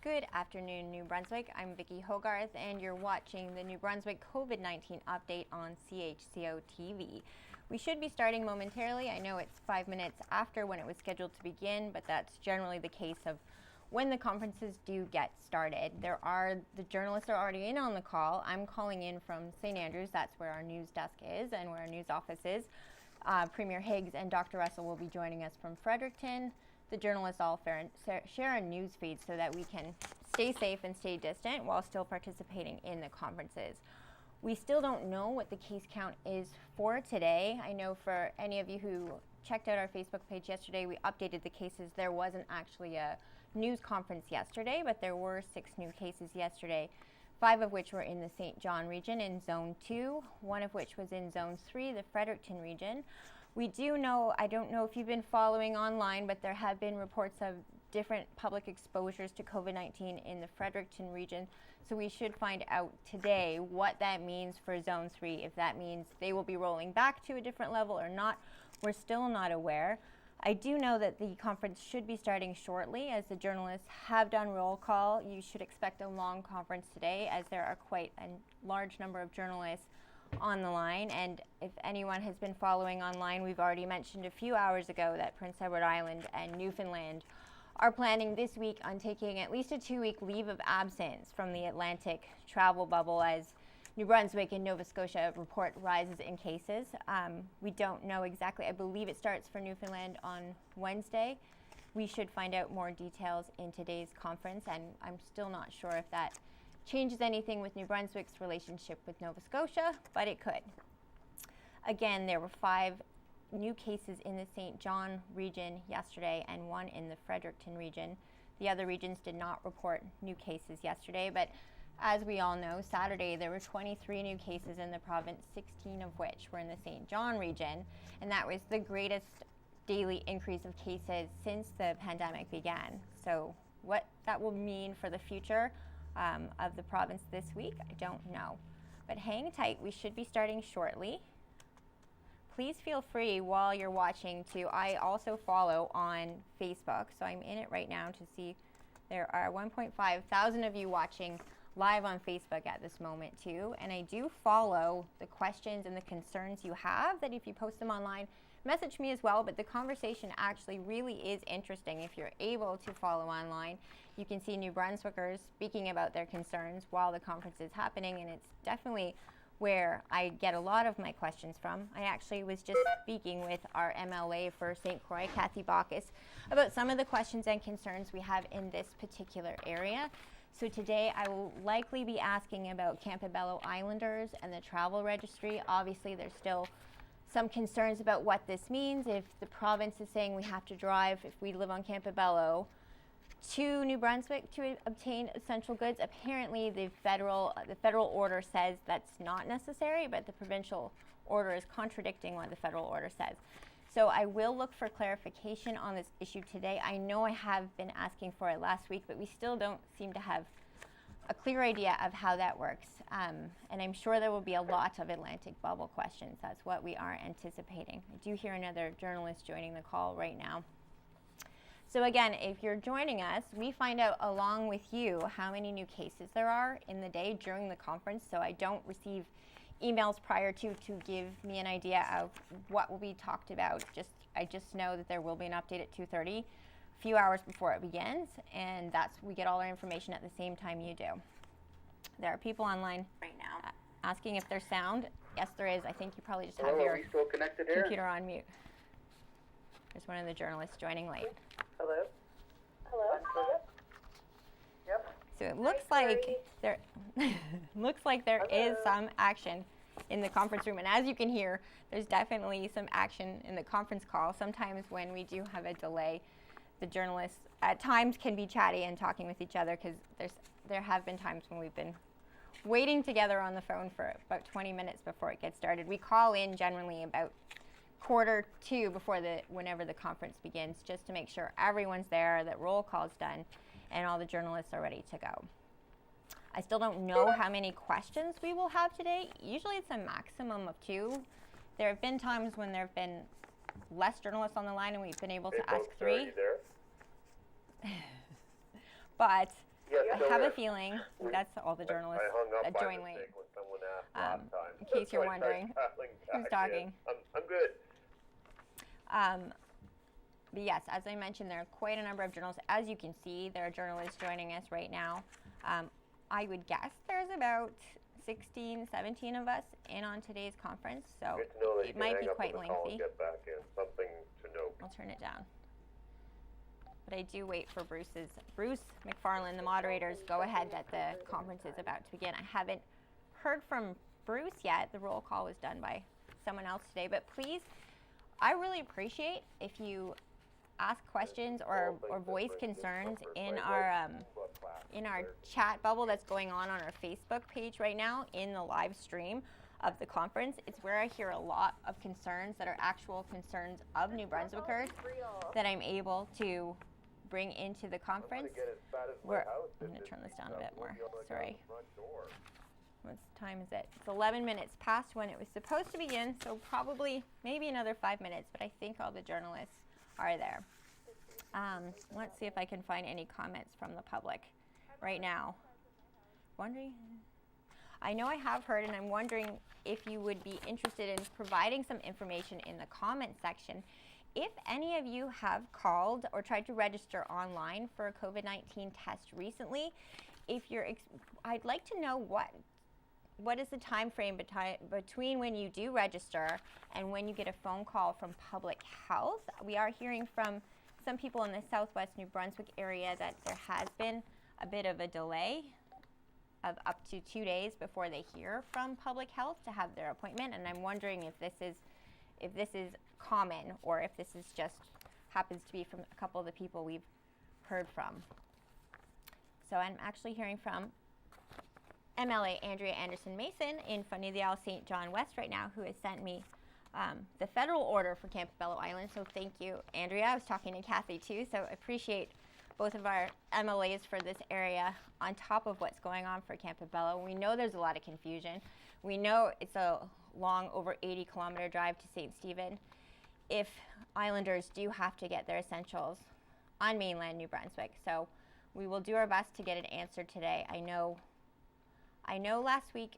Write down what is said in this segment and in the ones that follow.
Good afternoon, New Brunswick. I'm Vicki Hogarth, and you're watching the New Brunswick COVID-19 update on CHCO-TV. We should be starting momentarily. I know it's 5 minutes after when it was scheduled to begin, but that's generally the case of when the conferences do get started. The journalists are already in on the call. I'm calling in from St. Andrews. That's where our news desk is and where our news office is. Premier Higgs and Dr. Russell will be joining us from Fredericton. The journalists all share a news feed so that we can stay safe and stay distant while still participating in the conferences. We still don't know what the case count is for today. I know for any of you who checked out our Facebook page yesterday, we updated the cases. There wasn't actually a news conference yesterday, but there were 6 new cases yesterday, 5 of which were in the St. John region in Zone 2, 1 of which was in Zone 3, the Fredericton region. We do know, I don't know if you've been following online, but there have been reports of different public exposures to COVID-19 in the Fredericton region. So we should find out today what that means for Zone 3, if that means they will be rolling back to a different level or not. We're still not aware. I do know that the conference should be starting shortly, as the journalists have done roll call. You should expect a long conference today, as there are quite a large number of journalists on the line. And if anyone has been following online, we've already mentioned a few hours ago that Prince Edward Island and Newfoundland are planning this week on taking at least a 2-week leave of absence from the Atlantic travel bubble as New Brunswick and Nova Scotia report rises in cases. We don't know exactly. I believe it starts for Newfoundland on Wednesday. We should find out more details in today's conference, and I'm still not sure if that changes anything with New Brunswick's relationship with Nova Scotia, but it could. Again, there were 5 new cases in the St. John region yesterday and 1 in the Fredericton region. The other regions did not report new cases yesterday, but as we all know, Saturday there were 23 new cases in the province, 16 of which were in the St. John region, and that was the greatest daily increase of cases since the pandemic began. So what that will mean for the future of the province this week, I don't know. But hang tight, we should be starting shortly. Please feel free while you're watching I also follow on Facebook, so I'm in it right now to see there are 1.5 thousand of you watching live on Facebook at this moment too, and I do follow the questions and the concerns you have, that if you post them online, message me as well. But the conversation actually really is interesting. If you're able to follow online, you can see New Brunswickers speaking about their concerns while the conference is happening, and it's definitely where I get a lot of my questions from. I actually was just speaking with our MLA for St. Croix, Kathy Bacchus, about some of the questions and concerns we have in this particular area. So today I will likely be asking about Campobello Islanders and the travel registry. Obviously there's still some concerns about what this means. If the province is saying we have to drive, if we live on Campobello, to New Brunswick to obtain essential goods, apparently the federal order says that's not necessary, but the provincial order is contradicting what the federal order says. So I will look for clarification on this issue today. I know I have been asking for it last week, but we still don't seem to have a clear idea of how that works. And I'm sure there will be a lot of Atlantic bubble questions. That's what we are anticipating. I do hear another journalist joining the call right now. So again, if you're joining us, we find out along with you how many new cases there are in the day during the conference. So I don't receive emails prior to give me an idea of what will be talked about. I just know that there will be an update at 2:30, a few hours before it begins, and we get all our information at the same time you do. There are people online right now asking if there's sound. Yes, there is. I think you probably just have your computer on mute. There's one of the journalists joining late. Hello? Hello? Yep. So it looks like there is some action in the conference room, and as you can hear, there's definitely some action in the conference call. Sometimes when we do have a delay, the journalists at times can be chatty and talking with each other, because there have been times when we've been waiting together on the phone for about 20 minutes before it gets started. We call in generally about 1:45 before whenever the conference begins, just to make sure everyone's there, that roll call's done, and all the journalists are ready to go. I still don't know how many questions we will have today. Usually it's a maximum of 2. There have been times when there have been less journalists on the line and we've been able to ask 3. Are you there? But Yes, I go have a ahead. feeling that's all the journalists I hung up that by join late. mistake when someone asked last time. In case you're So I tried wondering dialing who's back talking. in. I'm good. But yes, as I mentioned, there are quite a number of journalists. As you can see, there are journalists joining us right now. I would guess there's about 16, 17 of us in on today's conference, so Good to know that you it can might hang be up quite on the call lengthy. and get back in. Something to note. I'll turn it down. But I do wait for Bruce McFarland, the moderator's go ahead that the conference is about to begin. I haven't heard from Bruce yet. The roll call was done by someone else today, but please, I really appreciate if you ask questions or voice concerns in our chat bubble that's going on our Facebook page right now in the live stream of the conference. It's where I hear a lot of concerns that are actual concerns of New Brunswickers that I'm able to bring into the conference. I'm going to turn this down a bit more. Sorry. What time is it? It's 11 minutes past when it was supposed to begin, so probably maybe another 5 minutes, but I think all the journalists are there. Let's see if I can find any comments from the public right now. I know I have heard, and I'm wondering if you would be interested in providing some information in the comment section. If any of you have called or tried to register online for a COVID-19 test recently, I'd like to know what is the time frame between when you do register and when you get a phone call from public health. We are hearing from some people in the southwest New Brunswick area that there has been a bit of a delay of up to 2 days before they hear from public health to have their appointment, and I'm wondering if this is common or if this is just happens to be from a couple of the people we've heard from. So I'm actually hearing from MLA Andrea Anderson-Mason in Funny the Isle St. John West right now, who has sent me the federal order for Campobello Island. So thank you, Andrea. I was talking to Kathy too, so I appreciate both of our MLAs for this area on top of what's going on for Campobello. We know there's a lot of confusion. We know it's a long, over 80-kilometer drive to St. Stephen if Islanders do have to get their essentials on mainland New Brunswick. So we will do our best to get an answer today. I know last week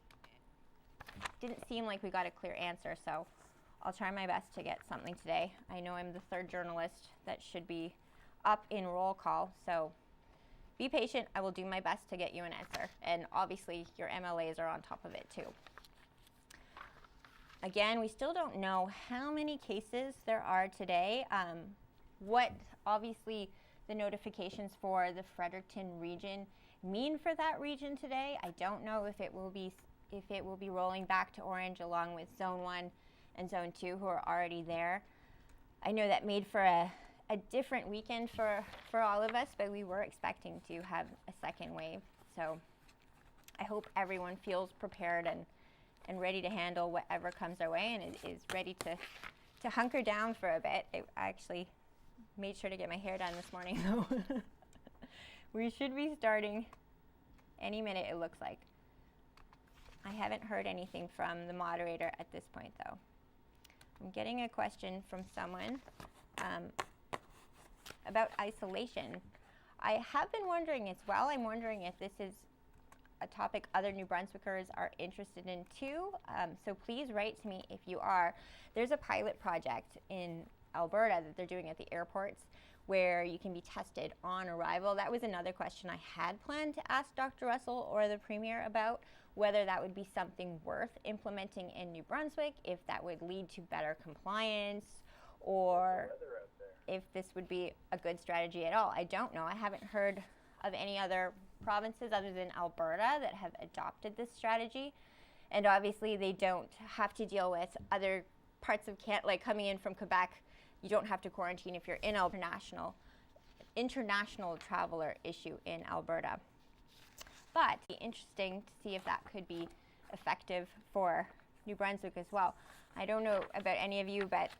didn't seem like we got a clear answer, so I'll try my best to get something today. I know I'm the third journalist that should be up in roll call, so be patient. I will do my best to get you an answer, and obviously your MLAs are on top of it too. Again, we still don't know how many cases there are today. What obviously the notifications for the Fredericton region mean for that region today. I don't know if it will be rolling back to orange along with Zone 1 and Zone 2 who are already there. I know that made for a different weekend for all of us, but we were expecting to have a second wave. So I hope everyone feels prepared and ready to handle whatever comes our way and is ready to hunker down for a bit. I actually made sure to get my hair done this morning though. We should be starting any minute, it looks like. I haven't heard anything from the moderator at this point though. I'm getting a question from someone about isolation. I have been wondering as well. I'm wondering if this is a topic other New Brunswickers are interested in too. So please write to me if you are. There's a pilot project in Alberta that they're doing at the airports where you can be tested on arrival. That was another question I had planned to ask Dr. Russell or the Premier about, whether that would be something worth implementing in New Brunswick, if that would lead to better compliance, or if this would be a good strategy at all. I don't know. I haven't heard of any other provinces other than Alberta that have adopted this strategy. And obviously they don't have to deal with other parts of Canada, like coming in from Quebec. You don't have to quarantine if you're in international traveler issue in Alberta. But it'd be interesting to see if that could be effective for New Brunswick as well. I don't know about any of you, but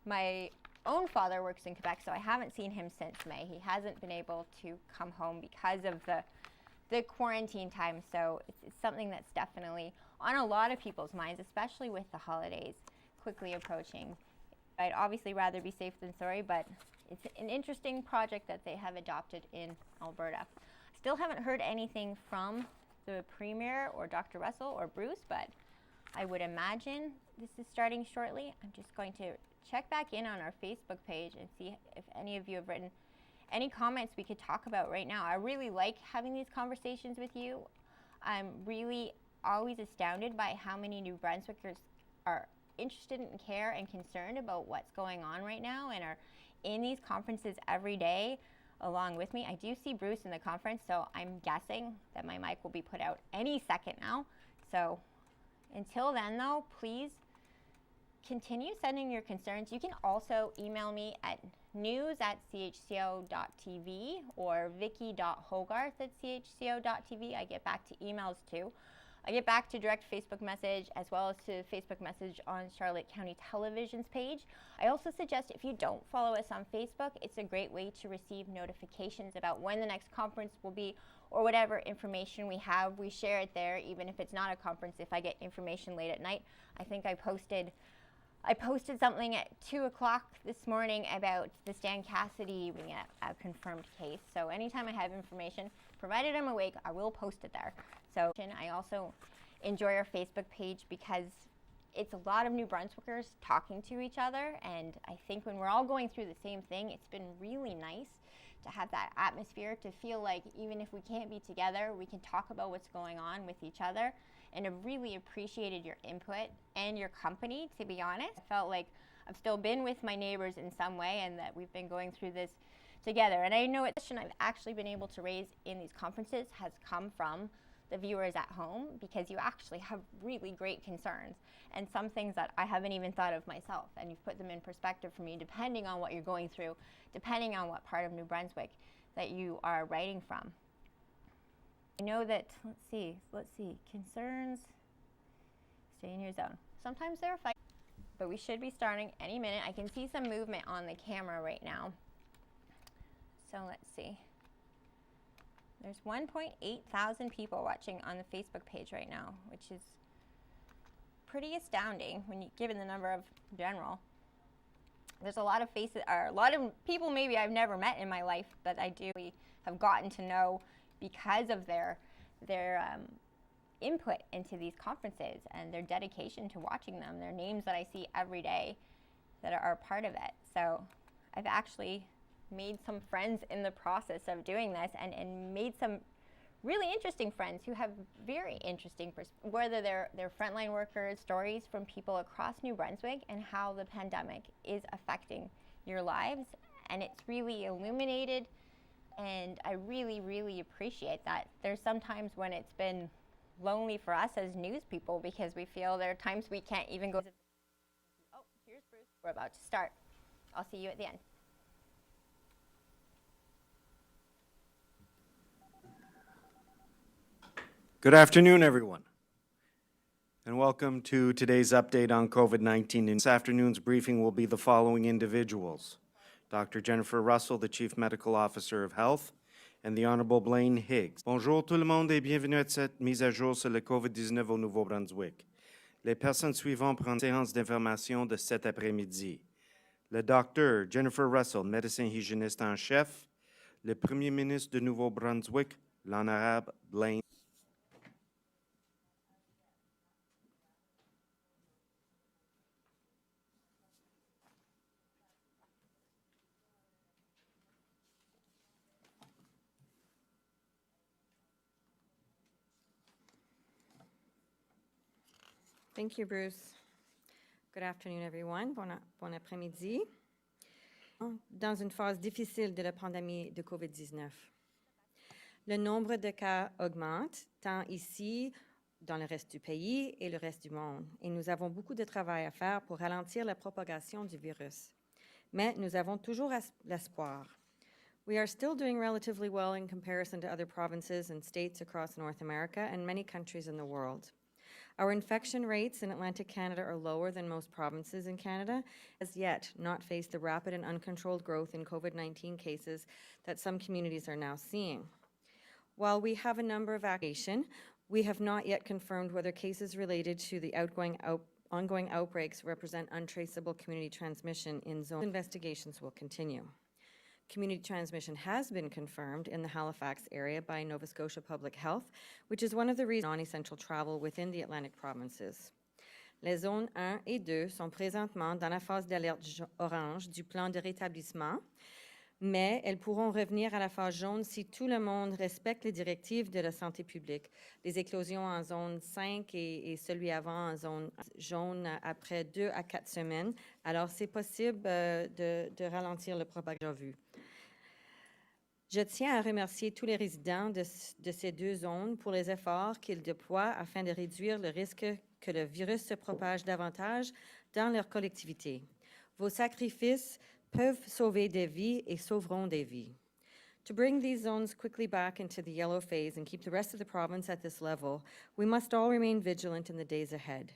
my own father works in Quebec, so I haven't seen him since May. He hasn't been able to come home because of the quarantine time, so it's something that's definitely on a lot of people's minds, especially with the holidays quickly approaching. I'd obviously rather be safe than sorry, but it's an interesting project that they have adopted in Alberta. still haven't heard anything from the Premier or Dr. Russell or Bruce, but I would imagine this is starting shortly. I'm just going to check back in on our Facebook page and see if any of you have written any comments we could talk about right now. I really like having these conversations with you. I'm really always astounded by how many New Brunswickers are interested and care and concerned about what's going on right now and are in these conferences every day along with me. I do see Bruce in the conference, so I'm guessing that my mic will be put out any second now. So until then, though, please continue sending your concerns. You can also email me at news@chco.tv or vicky.hogarth@chco.tv. I get back to emails too. I get back to direct Facebook message as well as to Facebook message on Charlotte County Television's page. I also suggest if you don't follow us on Facebook, it's a great way to receive notifications about when the next conference will be or whatever information we have. We share it there, even if it's not a conference. If I get information late at night, I think I posted something at 2 o'clock this morning about the Stan Cassidy being a confirmed case. So anytime I have information, provided I'm awake, I will post it there. So I also enjoy our Facebook page because it's a lot of New Brunswickers talking to each other. And I think when we're all going through the same thing, it's been really nice to have that atmosphere, to feel like even if we can't be together, we can talk about what's going on with each other. And I've really appreciated your input and your company, to be honest. I felt like I've still been with my neighbors in some way and that we've been going through this together. And I know a question I've actually been able to raise in these conferences has come from the viewers at home, because you actually have really great concerns and some things that I haven't even thought of myself, and you've put them in perspective for me depending on what you're going through, depending on what part of New Brunswick that you are writing from. I know that, let's see, concerns, stay in your zone. Sometimes they're fighting, but we should be starting any minute. I can see some movement on the camera right now. So let's see. There's 1.8 thousand people watching on the Facebook page right now, which is pretty astounding when you given the number of general. There's a lot of faces, or a lot of people maybe I've never met in my life, but I do have gotten to know because of their input into these conferences and their dedication to watching them, their names that I see every day that are part of it. So I've actually made some friends in the process of doing this, and made some really interesting friends who have very interesting, whether they're frontline workers, stories from people across New Brunswick and how the pandemic is affecting your lives. And it's really illuminated, and I really, really appreciate that. There's sometimes when it's been lonely for us as news people because we feel there are times we can't even go. Oh, here's Bruce. We're about to start. I'll see you at the end. Good afternoon, everyone, and welcome to today's update on COVID-19. This afternoon's briefing will be the following individuals: Dr. Jennifer Russell, the Chief Medical Officer of Health, and the Honorable Blaine Higgs. Bonjour tout le monde et bienvenue à cette mise à jour sur le COVID-19 au Nouveau-Brunswick. Les personnes suivantes prennent séance d'information de cet après-midi. Le Dr. Jennifer Russell, médecin hygiéniste en chef, le Premier ministre de Nouveau-Brunswick, l'Honorable Blaine. Thank you, Bruce. Good afternoon, everyone. Bon après-midi. Dans une phase difficile de la pandémie de COVID-19. Le nombre de cas augmente, tant ici, dans le reste du pays et le reste du monde. Et nous avons beaucoup de travail à faire pour ralentir la propagation du virus. Mais nous avons toujours l'espoir. We are still doing relatively well in comparison to other provinces and states across North America and many countries in the world. Our infection rates in Atlantic Canada are lower than most provinces in Canada, as yet not faced the rapid and uncontrolled growth in COVID-19 cases that some communities are now seeing. While we have a number of actions, we have not yet confirmed whether cases related to the ongoing outbreaks represent untraceable community transmission in zone. Investigations will continue. Community transmission has been confirmed in the Halifax area by Nova Scotia Public Health, which is one of the reasons non-essential travel within the Atlantic provinces. Les zones 1 et 2 sont présentement dans la phase d'alerte orange du plan de rétablissement, mais elles pourront revenir à la phase jaune si tout le monde respecte les directives de la santé publique. Les éclosions en zone 5 et celui avant en zone jaune après 2 à 4 semaines. Alors, c'est possible de ralentir le propagation vu. Je tiens à remercier tous les résidents de ces deux zones pour les efforts qu'ils déploient afin de réduire le risque que le virus se propage davantage dans leur collectivité. Vos sacrifices peuvent sauver des vies et sauveront des vies. To bring these zones quickly back into the yellow phase and keep the rest of the province at this level, we must all remain vigilant in the days ahead.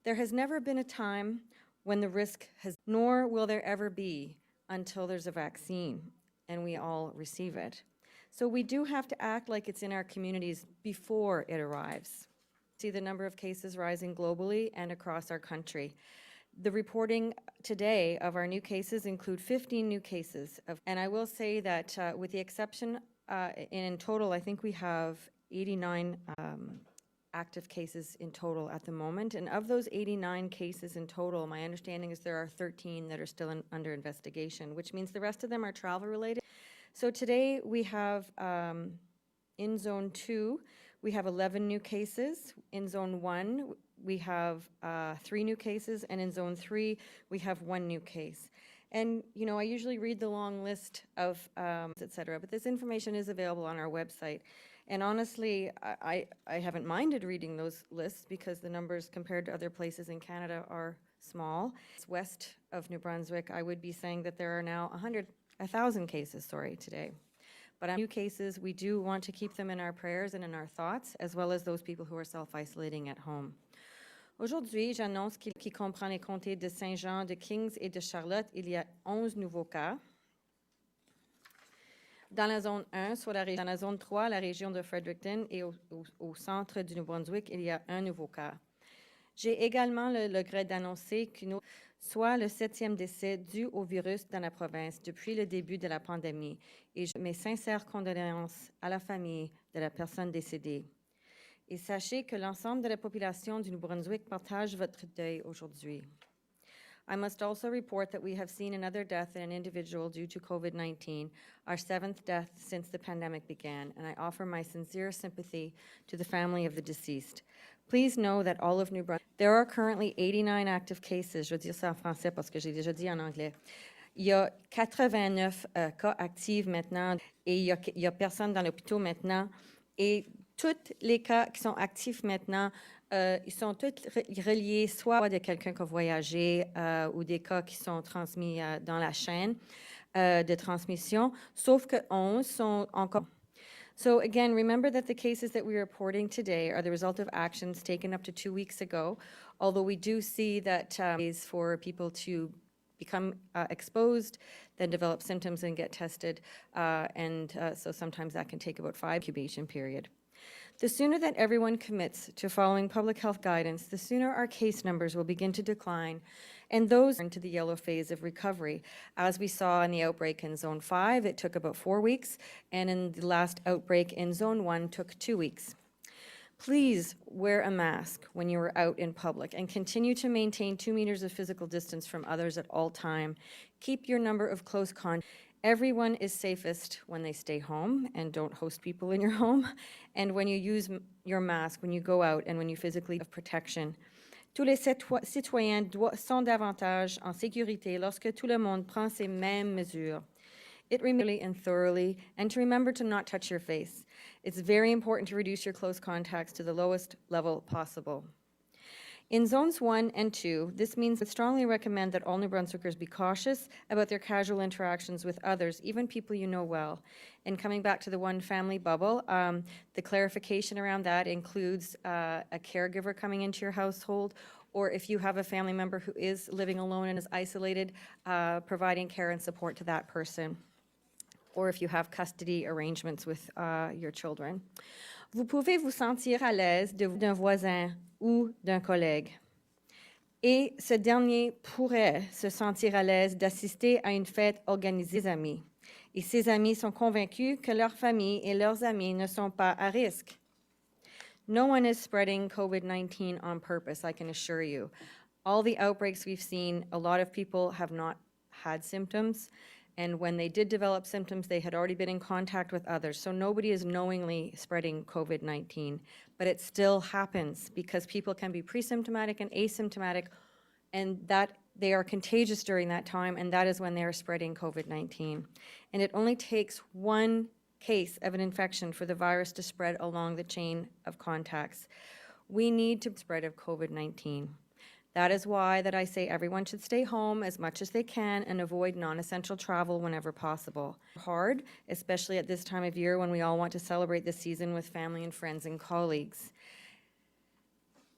There has never been a time when the risk has, nor will there ever be until there's a vaccine and we all receive it. So we do have to act like it's in our communities before it arrives. See the number of cases rising globally and across our country. The reporting today of our new cases include 15 new cases. And I will say that with the exception, in total, I think we have 89 active cases in total at the moment. And of those 89 cases in total, my understanding is there are 13 that are still under investigation, which means the rest of them are travel related. So today we have, in Zone 2, we have 11 new cases. In Zone 1, we have 3 new cases, and in Zone 3, we have 1 new case. And, you know, I usually read the long list of et cetera, but this information is available on our website. And honestly, I haven't minded reading those lists because the numbers compared to other places in Canada are small. It's west of New Brunswick, I would be saying that there are now 1,000 cases, today. But new cases, we do want to keep them in our prayers and in our thoughts, as well as those people who are self-isolating at home. Aujourd'hui, j'annonce qu'il comprend les comtés de Saint-Jean, de Kings et de Charlotte, il y a 11 nouveaux cas. Dans la zone 1, dans la zone 3, la région de Fredericton et au centre du Nouveau-Brunswick, il y a 1 nouveau cas. J'ai également le regret d'annoncer qu'une soit le 7e décès dû au virus dans la province depuis le début de la pandémie. Et mes sincères condoléances à la famille de la personne décédée. Et sachez que l'ensemble de la population du Nouveau-Brunswick partage votre deuil aujourd'hui. I must also report that we have seen another death in an individual due to COVID-19, our 7th death since the pandemic began, and I offer my sincere sympathy to the family of the deceased. Please know that all of New Brunswick, there are currently 89 active cases. Je vais dire ça en français parce que j'ai déjà dit en anglais. Il y a 89 cas actifs maintenant et il y a personne dans l'hôpital maintenant. Et tous les cas qui sont actifs maintenant, ils sont tous reliés soit de quelqu'un qui a voyagé ou des cas qui sont transmis dans la chaîne de transmission, sauf que 11 sont encore. So again, remember that the cases that we're reporting today are the result of actions taken up to 2 weeks ago, although we do see that is for people to become exposed, then develop symptoms and get tested, and so sometimes that can take about 5 incubation period. The sooner that everyone commits to following public health guidance, the sooner our case numbers will begin to decline, and those into the yellow phase of recovery. As we saw in the outbreak in Zone 5, it took about 4 weeks, and in the last outbreak in Zone 1 took 2 weeks. Please wear a mask when you are out in public and continue to maintain 2 meters of physical distance from others at all time. Keep your number of close contacts. Everyone is safest when they stay home and don't host people in your home, and when you use your mask, when you go out and when you physically have protection. Tous les citoyens sont davantage en sécurité lorsque tout le monde prend ces mêmes mesures. It really and thoroughly, and to remember to not touch your face. It's very important to reduce your close contacts to the lowest level possible. In Zones 1 and 2, this means we strongly recommend that all New Brunswickers be cautious about their casual interactions with others, even people you know well. And coming back to the one family bubble, the clarification around that includes a caregiver coming into your household, or if you have a family member who is living alone and is isolated, providing care and support to that person, or if you have custody arrangements with your children. Vous pouvez vous sentir à l'aise d'un voisin ou d'un collègue. Et ce dernier pourrait se sentir à l'aise d'assister à une fête organisée des amis. et ses amis sont convaincus que leurs familles et leurs amis ne sont pas à risque. No one is spreading COVID-19 on purpose, I can assure you. All the outbreaks we've seen, a lot of people have not had symptoms, and when they did develop symptoms, they had already been in contact with others. So nobody is knowingly spreading COVID-19, but it still happens because people can be pre-symptomatic and asymptomatic, and that they are contagious during that time, and that is when they are spreading COVID-19. And it only takes one case of an infection for the virus to spread along the chain of contacts. We need to spread of COVID-19. That is why that I say everyone should stay home as much as they can and avoid non-essential travel whenever possible. Hard, especially at this time of year when we all want to celebrate the season with family and friends and colleagues.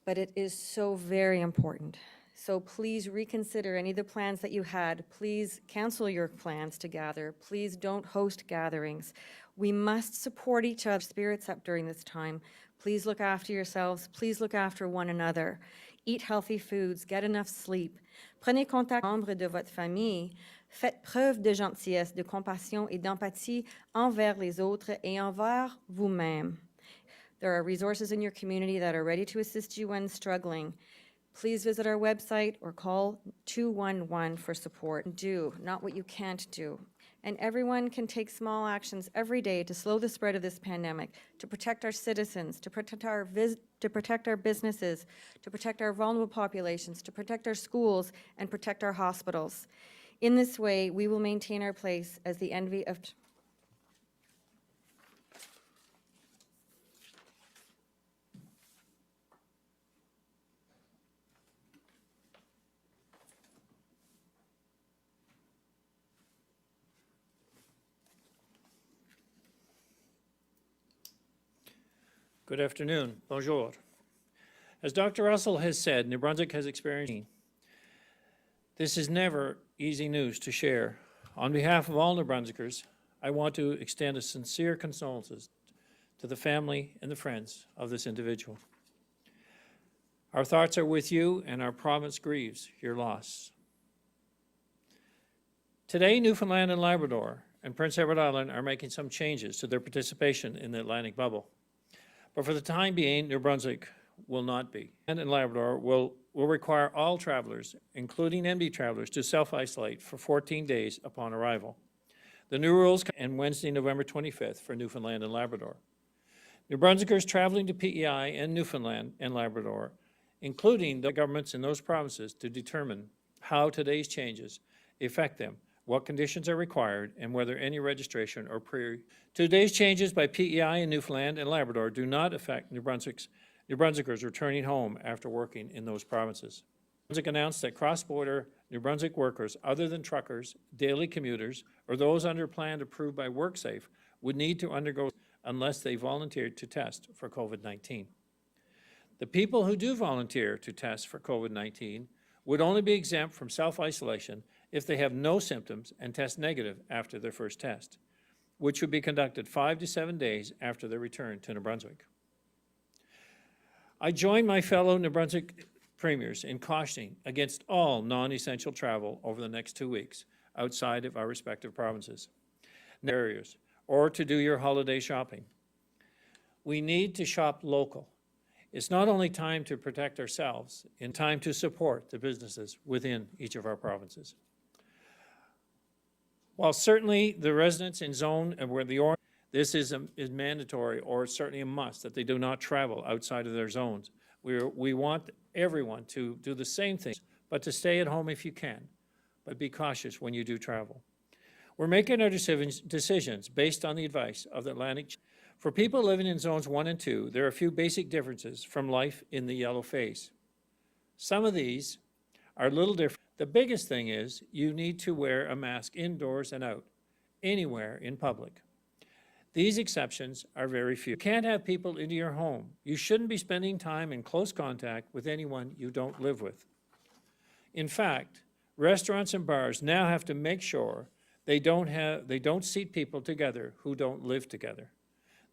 But it is so very important. So please reconsider any of the plans that you had. Please cancel your plans to gather. Please don't host gatherings. We must support each other's spirits up during this time. Please look after yourselves. Please look after one another. Eat healthy foods. Get enough sleep. Prenez contact avec les membres de votre famille. Faites preuve de gentillesse, de compassion et d'empathie envers les autres et envers vous-même. There are resources in your community that are ready to assist you when struggling. Please visit our website or call 211 for support. Do, not what you can't do. And everyone can take small actions every day to slow the spread of this pandemic, to protect our citizens, to protect our businesses, to protect our vulnerable populations, to protect our schools, and protect our hospitals. In this way, we will maintain our place as the envy of Good afternoon. Bonjour. As Dr. Russell has said, New Brunswick has experienced. This is never easy news to share. On behalf of all New Brunswickers, I want to extend a sincere condolences to the family and the friends of this individual. Our thoughts are with you, and our province grieves your loss. Today, Newfoundland and Labrador and Prince Edward Island are making some changes to their participation in the Atlantic bubble. But for the time being, New Brunswick will not be. And Labrador will require all travelers, including MD travelers, to self-isolate for 14 days upon arrival. The new rules end Wednesday, November 25th for Newfoundland and Labrador. New Brunswickers traveling to PEI and Newfoundland and Labrador, including the governments in those provinces, to determine how today's changes affect them, what conditions are required, and whether any registration or Today's changes by PEI in Newfoundland and Labrador do not affect New Brunswickers returning home after working in those provinces. New Brunswick announced that cross-border New Brunswick workers other than truckers, daily commuters, or those under a plan approved by WorkSafe would need to undergo unless they volunteered to test for COVID-19. The people who do volunteer to test for COVID-19 would only be exempt from self-isolation if they have no symptoms and test negative after their first test, which would be conducted 5 to 7 days after their return to New Brunswick. I join my fellow New Brunswick premiers in cautioning against all non-essential travel over the next 2 weeks outside of our respective provinces, areas, or to do your holiday shopping. We need to shop local. It's not only time to protect ourselves, in time to support the businesses within each of our provinces. While certainly the residents in zone where this is mandatory, or certainly a must, that they do not travel outside of their zones. We want everyone to do the same thing, but to stay at home if you can, but be cautious when you do travel. We're making our decisions based on the advice of the Atlantic. For people living in zones 1 and 2, there are a few basic differences from life in the yellow phase. Some of these are a little different. The biggest thing is you need to wear a mask indoors and out, anywhere in public. These exceptions are very few. You can't have people into your home. You shouldn't be spending time in close contact with anyone you don't live with. In fact, restaurants and bars now have to make sure they don't seat people together who don't live together.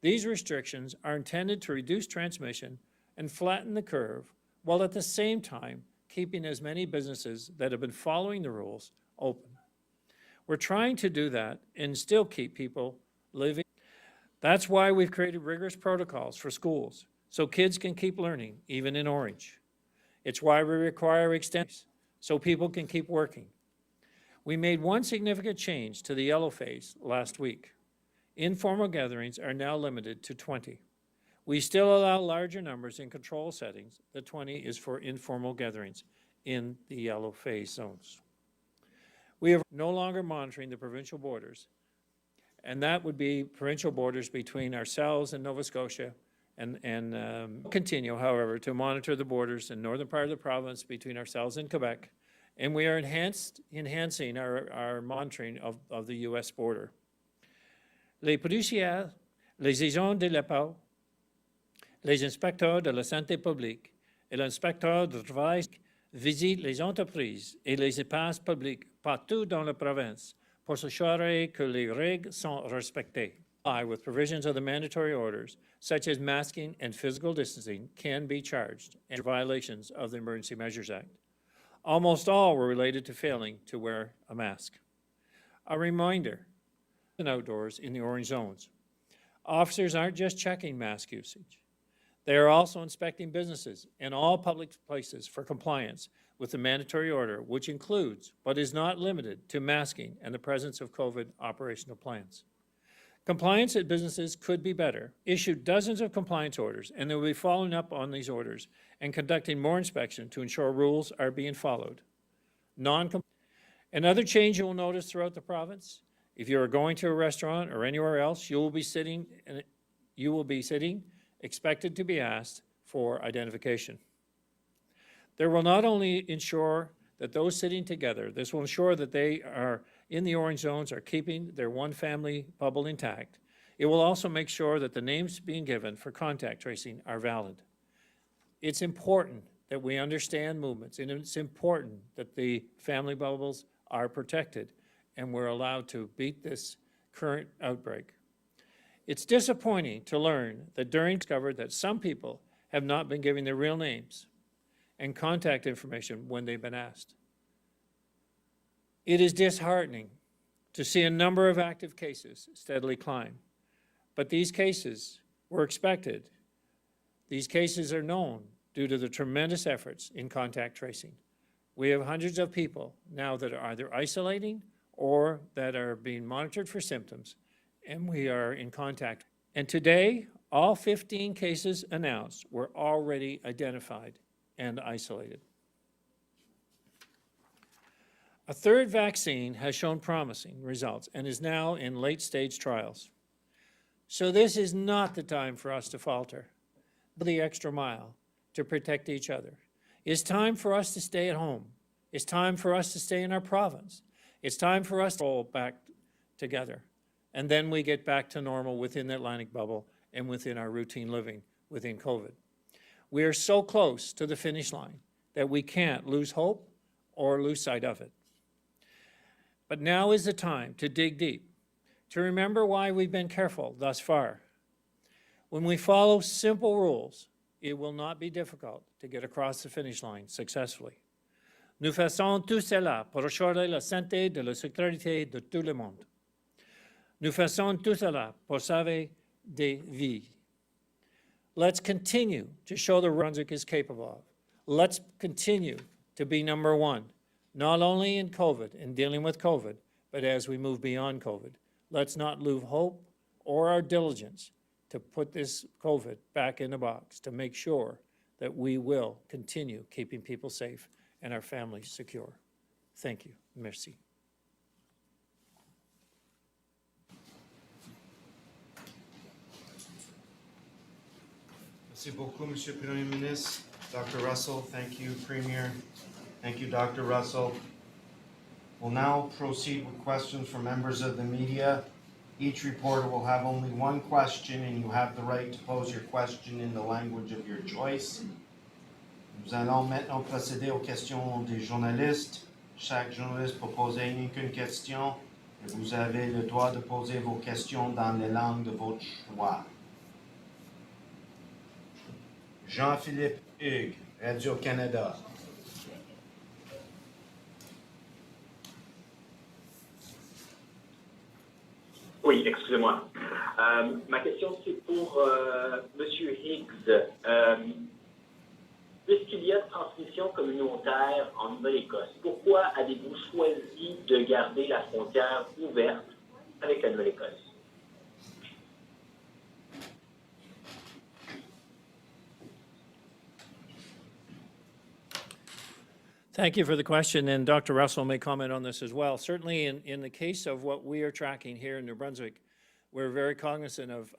These restrictions are intended to reduce transmission and flatten the curve, while at the same time keeping as many businesses that have been following the rules open. We're trying to do that and still keep people living. That's why we've created rigorous protocols for schools, so kids can keep learning, even in orange. It's why we require extensions, so people can keep working. We made one significant change to the yellow phase last week. Informal gatherings are now limited to 20. We still allow larger numbers in control settings. The 20 is for informal gatherings in the yellow phase zones. We are no longer monitoring the provincial borders, and that would be provincial borders between ourselves and Nova Scotia, and continue, however, to monitor the borders in northern part of the province between ourselves and Quebec, and we are enhancing our monitoring of the U.S. border. Les policiers, les agents de l'EPA, les inspecteurs de la santé publique et l'inspecteur du travail visitent les entreprises et les espaces publics partout dans la province pour s'assurer que les règles sont respectées. With provisions of the mandatory orders, such as masking and physical distancing, can be charged and violations of the Emergency Measures Act. Almost all were related to failing to wear a mask. A reminder, and outdoors in the orange zones. Officers aren't just checking mask usage. They are also inspecting businesses and all public places for compliance with the mandatory order, which includes, but is not limited to, masking and the presence of COVID operational plans. Compliance at businesses could be better. Issued dozens of compliance orders, and they will be following up on these orders and conducting more inspection to ensure rules are being followed. Another change you will notice throughout the province, if you are going to a restaurant or anywhere else, you will be sitting, expected to be asked for identification. There will not only ensure that those sitting together, this will ensure that they are in the orange zones are keeping their one family bubble intact. It will also make sure that the names being given for contact tracing are valid. It's important that we understand movements, and it's important that the family bubbles are protected and we're allowed to beat this current outbreak. It's disappointing to learn that discovered that some people have not been giving their real names and contact information when they've been asked. It is disheartening to see a number of active cases steadily climb, but these cases were expected. These cases are known due to the tremendous efforts in contact tracing. We have hundreds of people now that are either isolating or that are being monitored for symptoms, and we are in contact. And today, all 15 cases announced were already identified and isolated. A third vaccine has shown promising results and is now in late-stage trials. So this is not the time for us to falter, the extra mile to protect each other. It's time for us to stay at home. It's time for us to stay in our province. It's time for us to roll back together. And then we get back to normal within the Atlantic bubble and within our routine living within COVID. We are so close to the finish line that we can't lose hope or lose sight of it. But now is the time to dig deep, to remember why we've been careful thus far. When we follow simple rules, it will not be difficult to get across the finish line successfully. Nous faisons tout cela pour assurer la santé et la sécurité de tout le monde. Nous faisons tout cela pour sauver des vies. Let's continue to show the Brunswick is capable of. Let's continue to be number one, not only in COVID and dealing with COVID, but as we move beyond COVID. Let's not lose hope or our diligence to put this COVID back in the box, to make sure that we will continue keeping people safe and our families secure. Thank you. Merci. Merci beaucoup, Monsieur le Premier Ministre. Dr. Russell, thank you, Premier. Thank you, Dr. Russell. We'll now proceed with questions from members of the media. Each reporter will have only one question, and you have the right to pose your question in the language of your choice. Nous allons maintenant procéder aux questions des journalistes. Chaque journaliste peut poser une qu'une question, et vous avez le droit de poser vos questions dans les langues de votre choix. Jean-Philippe Hugues, Radio-Canada. Oui, excusez-moi. Ma question, c'est pour Monsieur Higgs. Puisqu'il y a transmission communautaire en Nouvelle-Écosse, pourquoi avez-vous choisi de garder la frontière ouverte avec la Nouvelle-Écosse? Thank you for the question, and Dr. Russell may comment on this as well. Certainly, in the case of what we are tracking here in New Brunswick, we're very cognizant of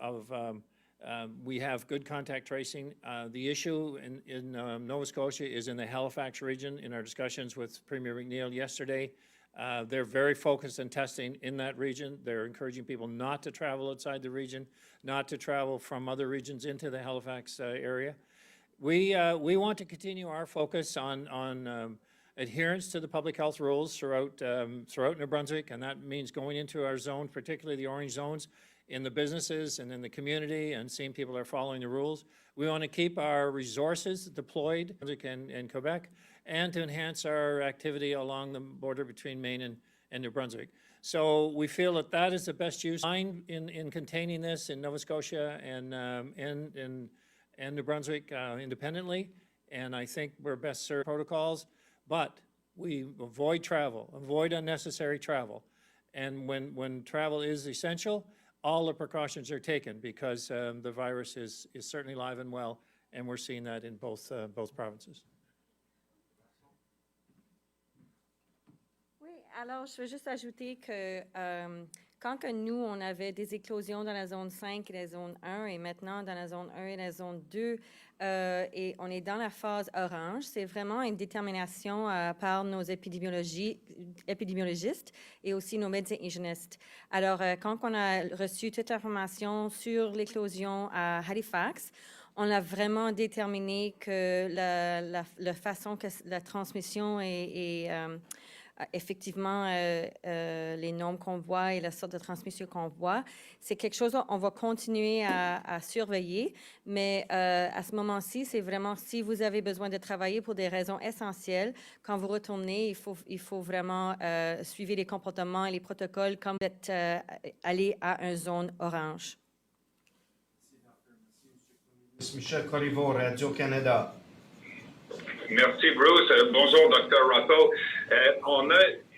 we have good contact tracing. The issue in Nova Scotia is in the Halifax region. In our discussions with Premier McNeil yesterday, they're very focused on testing in that region. They're encouraging people not to travel outside the region, not to travel from other regions into the Halifax area. We want to continue our focus on adherence to the public health rules throughout New Brunswick, and that means going into our zone, particularly the orange zones, in the businesses and in the community, and seeing people are following the rules. We want to keep our resources deployed in Quebec, and to enhance our activity along the border between Maine and New Brunswick. So we feel that that is the best use in containing this in Nova Scotia and New Brunswick independently, and I think we're best served protocols, but we avoid travel, avoid unnecessary travel, and when travel is essential, all the precautions are taken because the virus is certainly live and well, and we're seeing that in both provinces. Oui, alors je veux juste ajouter que quand que nous, on avait des éclosions dans la zone 5 et la zone 1, et maintenant dans la zone 1 et la zone 2, et on est dans la phase orange, c'est vraiment une détermination par nos épidémiologistes et aussi nos médecins hygiénistes. Alors, quand on a reçu toute l'information sur l'éclosion à Halifax, on a vraiment déterminé que la façon que la transmission est effectivement, les normes qu'on voit et la sorte de transmission qu'on voit, c'est quelque chose qu'on va continuer à surveiller, mais à ce moment-ci, c'est vraiment si vous avez besoin de travailler pour des raisons essentielles, quand vous retournez, il faut vraiment suivre les comportements et les protocoles comme vous êtes allé à une zone orange. Michel Corriveau, Radio-Canada. Merci, Bruce. Bonjour, Dr. Russell.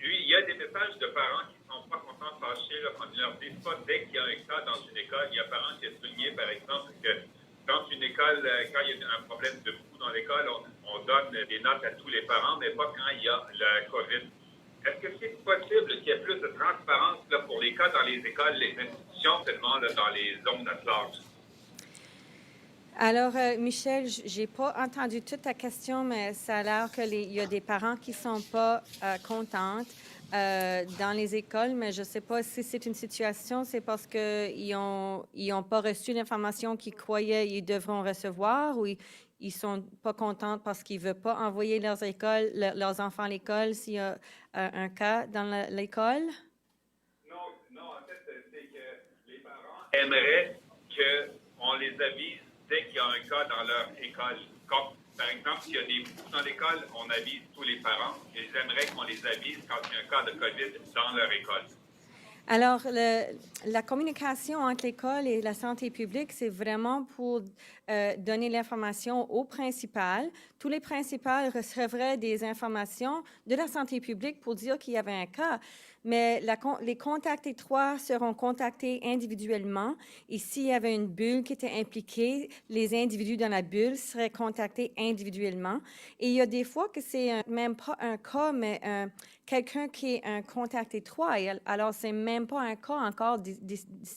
Il y a des messages de parents qui ne sont pas contents, fâchés, là, quand ils leur disent pas dès qu'il y a un cas dans une école. Il y a un parent qui a souligné, par exemple, que quand une école, quand il y a un problème de fou dans l'école, on donne des notes à tous les parents, mais pas quand il y a la COVID. Est-ce que c'est possible qu'il y ait plus de transparence là, pour les cas dans les écoles, les institutions, seulement là, dans les zones à large? Alors, Michel, je n'ai pas entendu toute ta question, mais ça a l'air qu'il y a des parents qui ne sont pas contents dans les écoles, mais je ne sais pas si c'est une situation, c'est parce qu'ils n'ont pas reçu l'information qu'ils croyaient qu'ils devront recevoir, ou ils ne sont pas contents parce qu'ils ne veulent pas envoyer leurs enfants à l'école s'il y a un cas dans l'école? Non, en fait, c'est que les parents aimeraient qu'on les avise dès qu'il y a un cas dans leur école. Comme, par exemple, s'il y a des fous dans l'école, on avise tous les parents. Ils aimeraient qu'on les avise quand il y a un cas de COVID dans leur école. Alors, la communication entre l'école et la santé publique, c'est vraiment pour donner l'information aux principales. Tous les principales recevraient des informations de la santé publique pour dire qu'il y avait un cas. Mais les contacts étroits seront contactés individuellement. Et s'il y avait une bulle qui était impliquée, les individus dans la bulle seraient contactés individuellement. Et il y a des fois que c'est même pas un cas, mais quelqu'un qui est un contact étroit. Et alors, c'est même pas un cas encore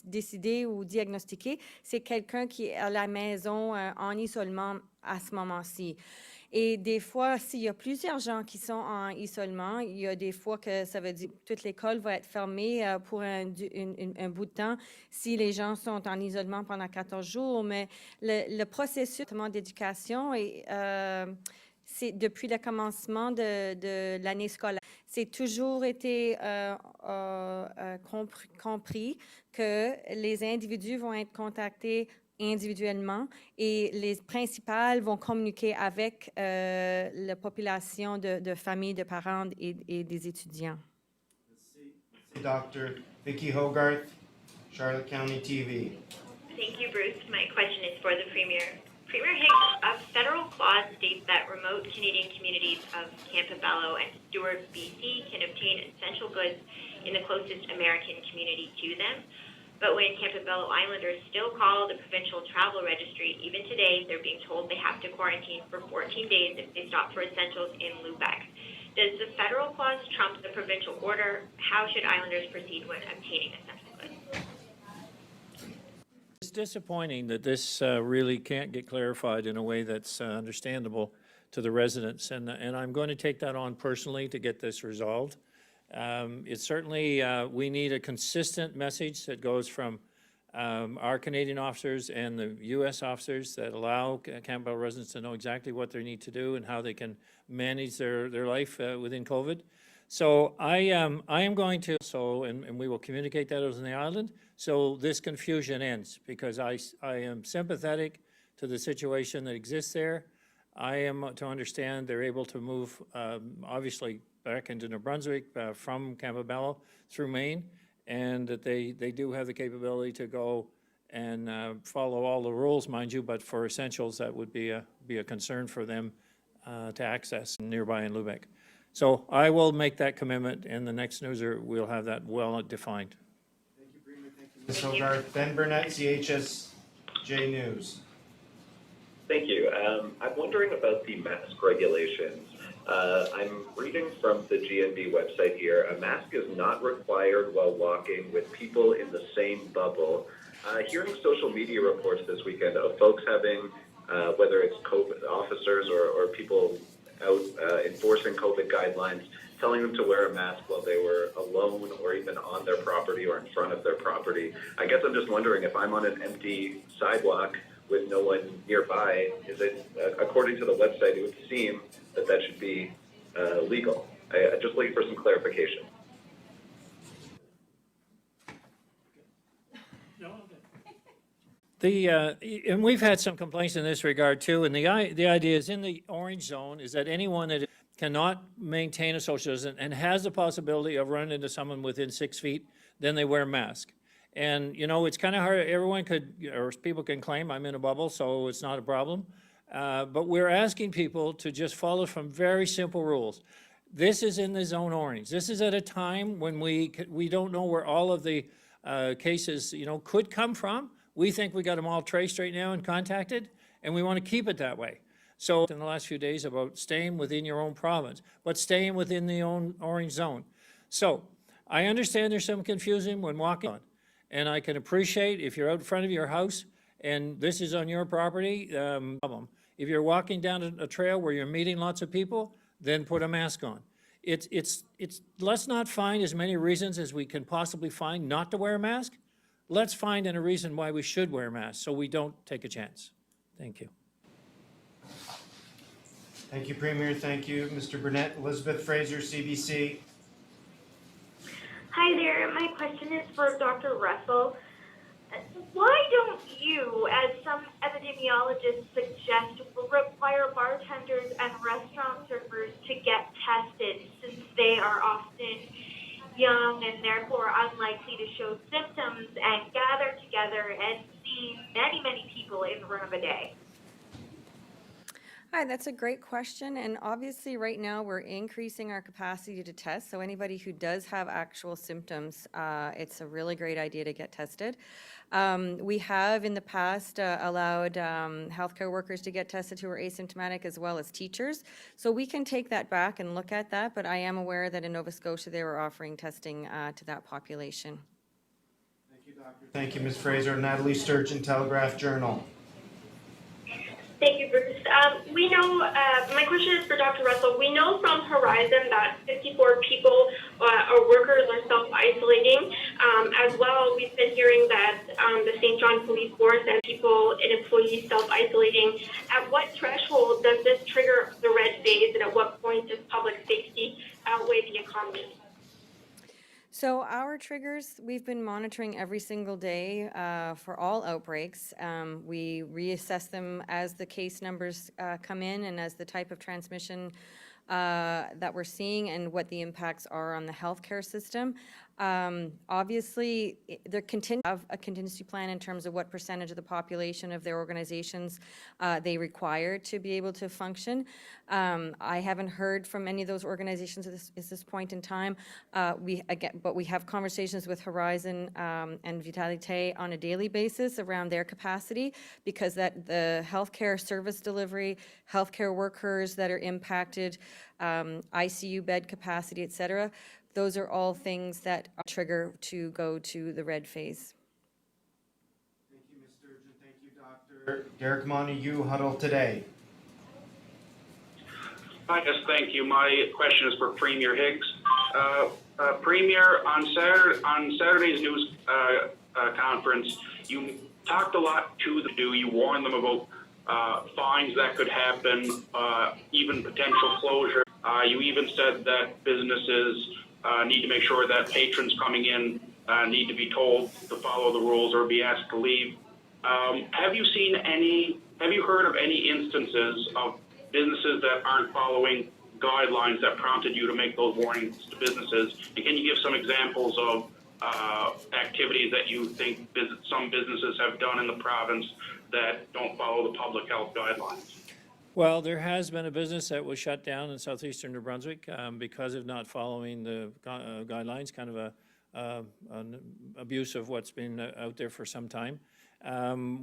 décidé ou diagnostiqué. C'est quelqu'un qui est à la maison en isolement à ce moment-ci. Et des fois, s'il y a plusieurs gens qui sont en isolement, il y a des fois que ça veut dire que toute l'école va être fermée pour un bout de temps si les gens sont en isolement pendant 14 jours. Mais le processus d'éducation, c'est depuis le commencement de l'année scolaire. C'est toujours été compris que les individus vont être contactés individuellement et les principales vont communiquer avec la population de familles, de parents et des étudiants. Merci, Dr. Vicky Hogarth. Charlotte County TV. Thank you, Bruce. My question is for the Premier. Premier Higgs, a federal clause states that remote Canadian communities of Campobello and Stewart, BC can obtain essential goods in the closest American community to them. But when Campobello Islanders still call the provincial travel registry, even today they're being told they have to quarantine for 14 days if they stop for essentials in Lubec. Does the federal clause trump the provincial order? How should Islanders proceed when obtaining essential goods? It's disappointing that this really can't get clarified in a way that's understandable to the residents, and I'm going to take that on personally to get this resolved. It's certainly, we need a consistent message that goes from our Canadian officers and the U.S. officers that allow Campbell residents to know exactly what they need to do and how they can manage their life within COVID. So I am going to, and we will communicate that on the island, so this confusion ends, because I am sympathetic to the situation that exists there. I am to understand they're able to move, obviously, back into New Brunswick from Campobello through Maine, and that they do have the capability to go and follow all the rules, mind you, but for essentials, that would be a concern for them to access nearby in Lubec. So I will make that commitment, and the next newser we'll have that well defined. Thank you, Premier. Thank you, Ms. Hogarth. Ben Burnett, CHSJ News. Thank you. I'm wondering about the mask regulations. I'm reading from the GND website here. A mask is not required while walking with people in the same bubble. Hearing social media reports this weekend of folks having, whether it's COVID officers or people out enforcing COVID guidelines, telling them to wear a mask while they were alone or even on their property or in front of their property. I guess I'm just wondering, if I'm on an empty sidewalk with no one nearby, is it, according to the website, it would seem that should be legal. I'm just looking for some clarification. And we've had some complaints in this regard too, and the idea is in the orange zone is that anyone that cannot maintain a social distance and has the possibility of running into someone within 6 feet, then they wear a mask. And, you know, it's kind of hard. Everyone could, or people can claim I'm in a bubble, so it's not a problem. But we're asking people to just follow some very simple rules. This is in the zone orange. This is at a time when we don't know where all of the cases, you know, could come from. We think we got them all traced right now and contacted, and we want to keep it that way. So in the last few days about staying within your own province, but staying within the own orange zone. So I understand there's some confusion when walking on, and I can appreciate if you're out in front of your house and this is on your property, problem. If you're walking down a trail where you're meeting lots of people, then put a mask on. Let's not find as many reasons as we can possibly find not to wear a mask. Let's find a reason why we should wear masks so we don't take a chance. Thank you. Thank you, Premier. Thank you, Mr. Burnett. Elizabeth Fraser, CBC. Hi there. My question is for Dr. Russell. Why don't you, as some epidemiologists suggest, require bartenders and restaurant servers to get tested, since they are often young and therefore unlikely to show symptoms and gather together and see many, many people in the room of a day? Hi, that's a great question, and obviously right now we're increasing our capacity to test, so anybody who does have actual symptoms, it's a really great idea to get tested. We have in the past allowed healthcare workers to get tested who are asymptomatic, as well as teachers, so we can take that back and look at that, but I am aware that in Nova Scotia they were offering testing to that population. Thank you, Doctor. Thank you, Ms. Fraser. Natalie Sturgeon, Telegraph-Journal. Thank you, Bruce. We know, my question is for Dr. Russell. We know from Horizon that 54 people or workers are self-isolating. As well, we've been hearing that the St. John Police Force and people and employees self-isolating. At what threshold does this trigger the red phase, and at what point does public safety outweigh the economy? So our triggers, we've been monitoring every single day for all outbreaks. We reassess them as the case numbers come in and as the type of transmission that we're seeing and what the impacts are on the healthcare system. Obviously, there have a contingency plan in terms of what percentage of the population of their organizations they require to be able to function. I haven't heard from any of those organizations at this point in time. But we have conversations with Horizon and Vitalité on a daily basis around their capacity, because the healthcare service delivery, healthcare workers that are impacted, ICU bed capacity, et cetera, those are all things that trigger to go to the red phase. Thank you, Ms. Sturgeon. Thank you, Dr. Derek Montague, Huddle Today. Hi, yes, thank you. My question is for Premier Higgs. Premier, on Saturday's news conference, you talked a lot to the do. You warned them about fines that could happen, even potential closure. You even said that businesses need to make sure that patrons coming in need to be told to follow the rules or be asked to leave. Have you heard of any instances of businesses that aren't following guidelines that prompted you to make those warnings to businesses? And can you give some examples of activities that you think some businesses have done in the province that don't follow the public health guidelines? Well, there has been a business that was shut down in southeastern New Brunswick because of not following the guidelines, kind of an abuse of what's been out there for some time.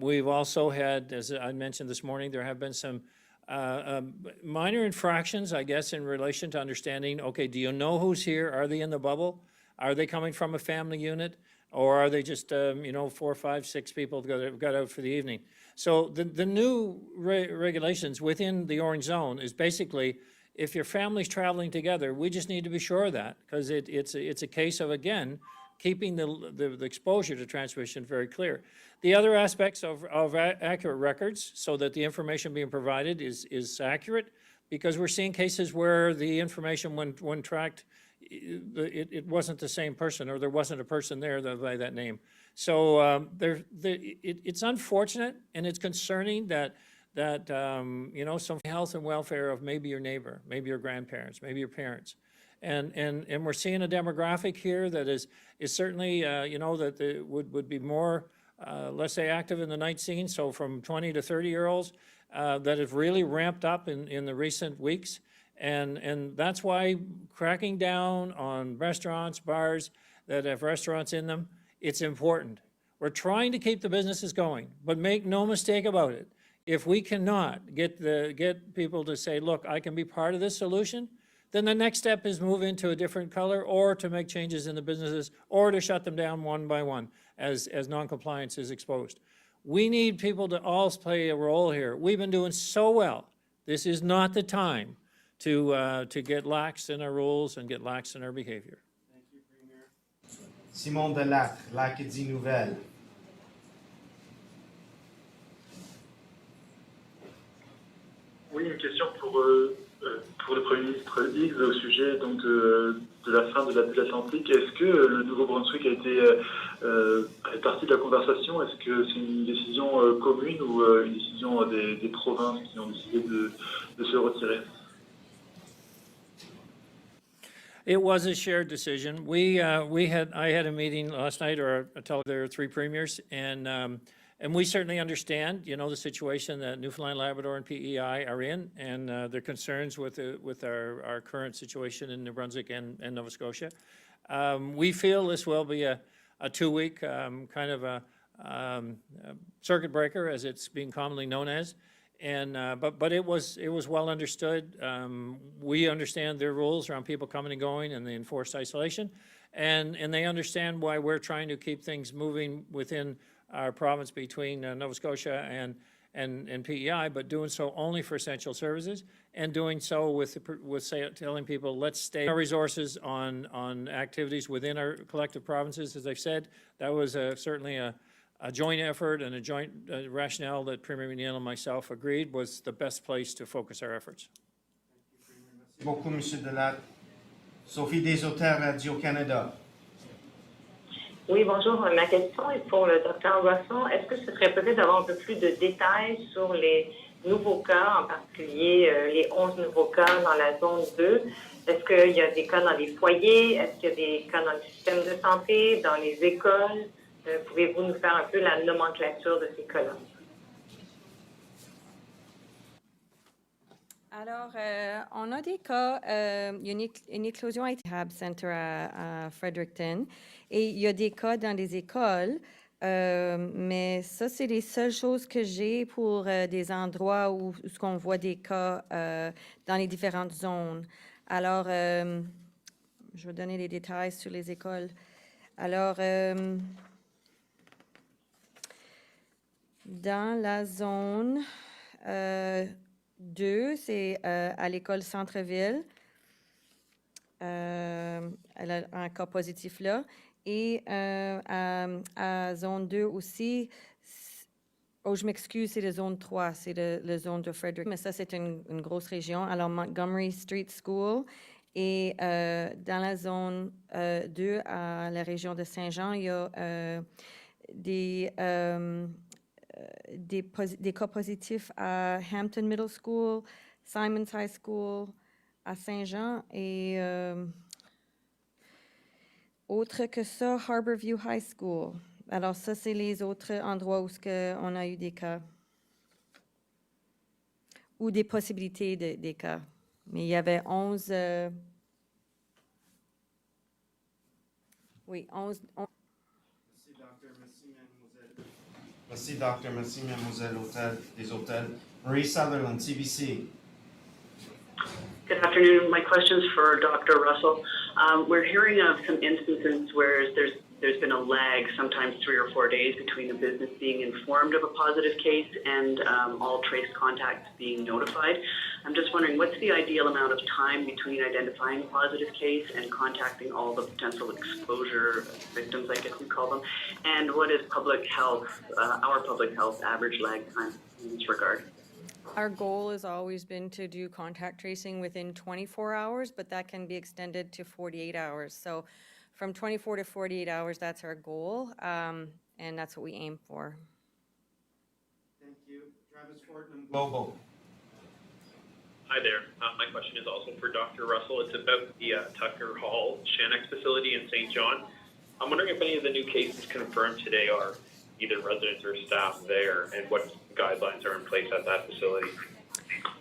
We've also had, as I mentioned this morning, there have been some minor infractions, I guess, in relation to understanding, okay, do you know who's here? Are they in the bubble? Are they coming from a family unit? Or are they just, 4, 5, 6 people got out for the evening? So the new regulations within the orange zone is basically, if your family's traveling together, we just need to be sure of that, because it's a case of, again, keeping the exposure to transmission very clear. The other aspects of accurate records, so that the information being provided is accurate, because we're seeing cases where the information, when tracked, it wasn't the same person, or there wasn't a person there by that name. So it's unfortunate, and it's concerning that some health and welfare of maybe your neighbor, maybe your grandparents, maybe your parents. And we're seeing a demographic here that is certainly, that would be more, let's say, active in the night scene, so from 20 to 30-year-olds that have really ramped up in the recent weeks. And that's why cracking down on restaurants, bars that have restaurants in them, it's important. We're trying to keep the businesses going, but make no mistake about it. If we cannot get people to say, look, I can be part of this solution, then the next step is move into a different color, or to make changes in the businesses, or to shut them down one by one as non-compliance is exposed. We need people to all play a role here. We've been doing so well. This is not the time to get lax in our rules and get lax in our behavior. Thank you, Premier. Simon Delacre, l'Acadie Nouvelle. Oui, une question pour le Premier ministre Higgs au sujet donc, de la fin de la bulle atlantique. Est-ce que le Nouveau-Brunswick a été partie de la conversation? Est-ce que c'est une décision commune ou une décision des provinces qui ont décidé de se retirer? It was a shared decision. I had a meeting last night, there are 3 premiers, and we certainly understand, the situation that Newfoundland, Labrador, and PEI are in, and their concerns with our current situation in New Brunswick and Nova Scotia. We feel this will be a 2-week kind of a circuit breaker, as it's being commonly known as. And but it was well understood. We understand their rules around people coming and going and the enforced isolation, and they understand why we're trying to keep things moving within our province between Nova Scotia and PEI, but doing so only for essential services, and doing so with telling people, let's stay our resources on activities within our collective provinces. As I've said, that was certainly a joint effort and a joint rationale that Premier McNeil and myself agreed was the best place to focus our efforts. Merci beaucoup, M. Delacre. Sophie Desauteurs, Radio-Canada. Oui, bonjour. Ma question est pour le Dr. Russell. Est-ce que ce serait possible d'avoir un peu plus de détails sur les nouveaux cas, en particulier les 11 nouveaux cas dans la zone 2. Est-ce qu'il y a des cas dans les foyers? Est-ce qu'il y a des cas dans le système de santé, dans les écoles? Pouvez-vous nous faire un peu la nomenclature de ces cas-là? Alors, on a des cas, il y a une éclosion à Hab Center à Fredericton, et il y a des cas dans les écoles, mais ça, c'est les seules choses que j'ai pour des endroits où on voit des cas dans les différentes zones. Alors, je vais donner les détails sur les écoles. Alors, dans la zone 2, c'est à l'école Centre-Ville. Elle a un cas positif là. Et à zone 2 aussi, oh, je m'excuse, c'est la zone 3, c'est la zone de Frederick. Mais ça, c'est une grosse région. Alors, Montgomery Street School. Et dans la zone 2, à la région de Saint-Jean, il y a des cas positifs à Hampton Middle School, Simons High School, à Saint-Jean et autre que ça, Harborview High School. Alors ça, c'est les autres endroits où on a eu des cas ou des possibilités des cas. Mais il y avait 11... oui, 11... Merci, Docteur. Merci, Mademoiselle des Hôtels. Marie Sutherland, CBC. Good afternoon. My question is for Dr. Russell. We're hearing of some instances where there's been a lag, sometimes 3 or 4 days, between a business being informed of a positive case and all trace contacts being notified. I'm just wondering, what's the ideal amount of time between identifying a positive case and contacting all the potential exposure victims, I guess we call them, and what is public health, our public health average lag time in this regard? Our goal has always been to do contact tracing within 24 hours, but that can be extended to 48 hours. So from 24 to 48 hours, that's our goal, and that's what we aim for. Thank you. Travis Fortnum, Global. Hi there. My question is also for Dr. Russell. It's about the Tucker Hall Shannex facility in St. John. I'm wondering if any of the new cases confirmed today are either residents or staff there, and what guidelines are in place at that facility.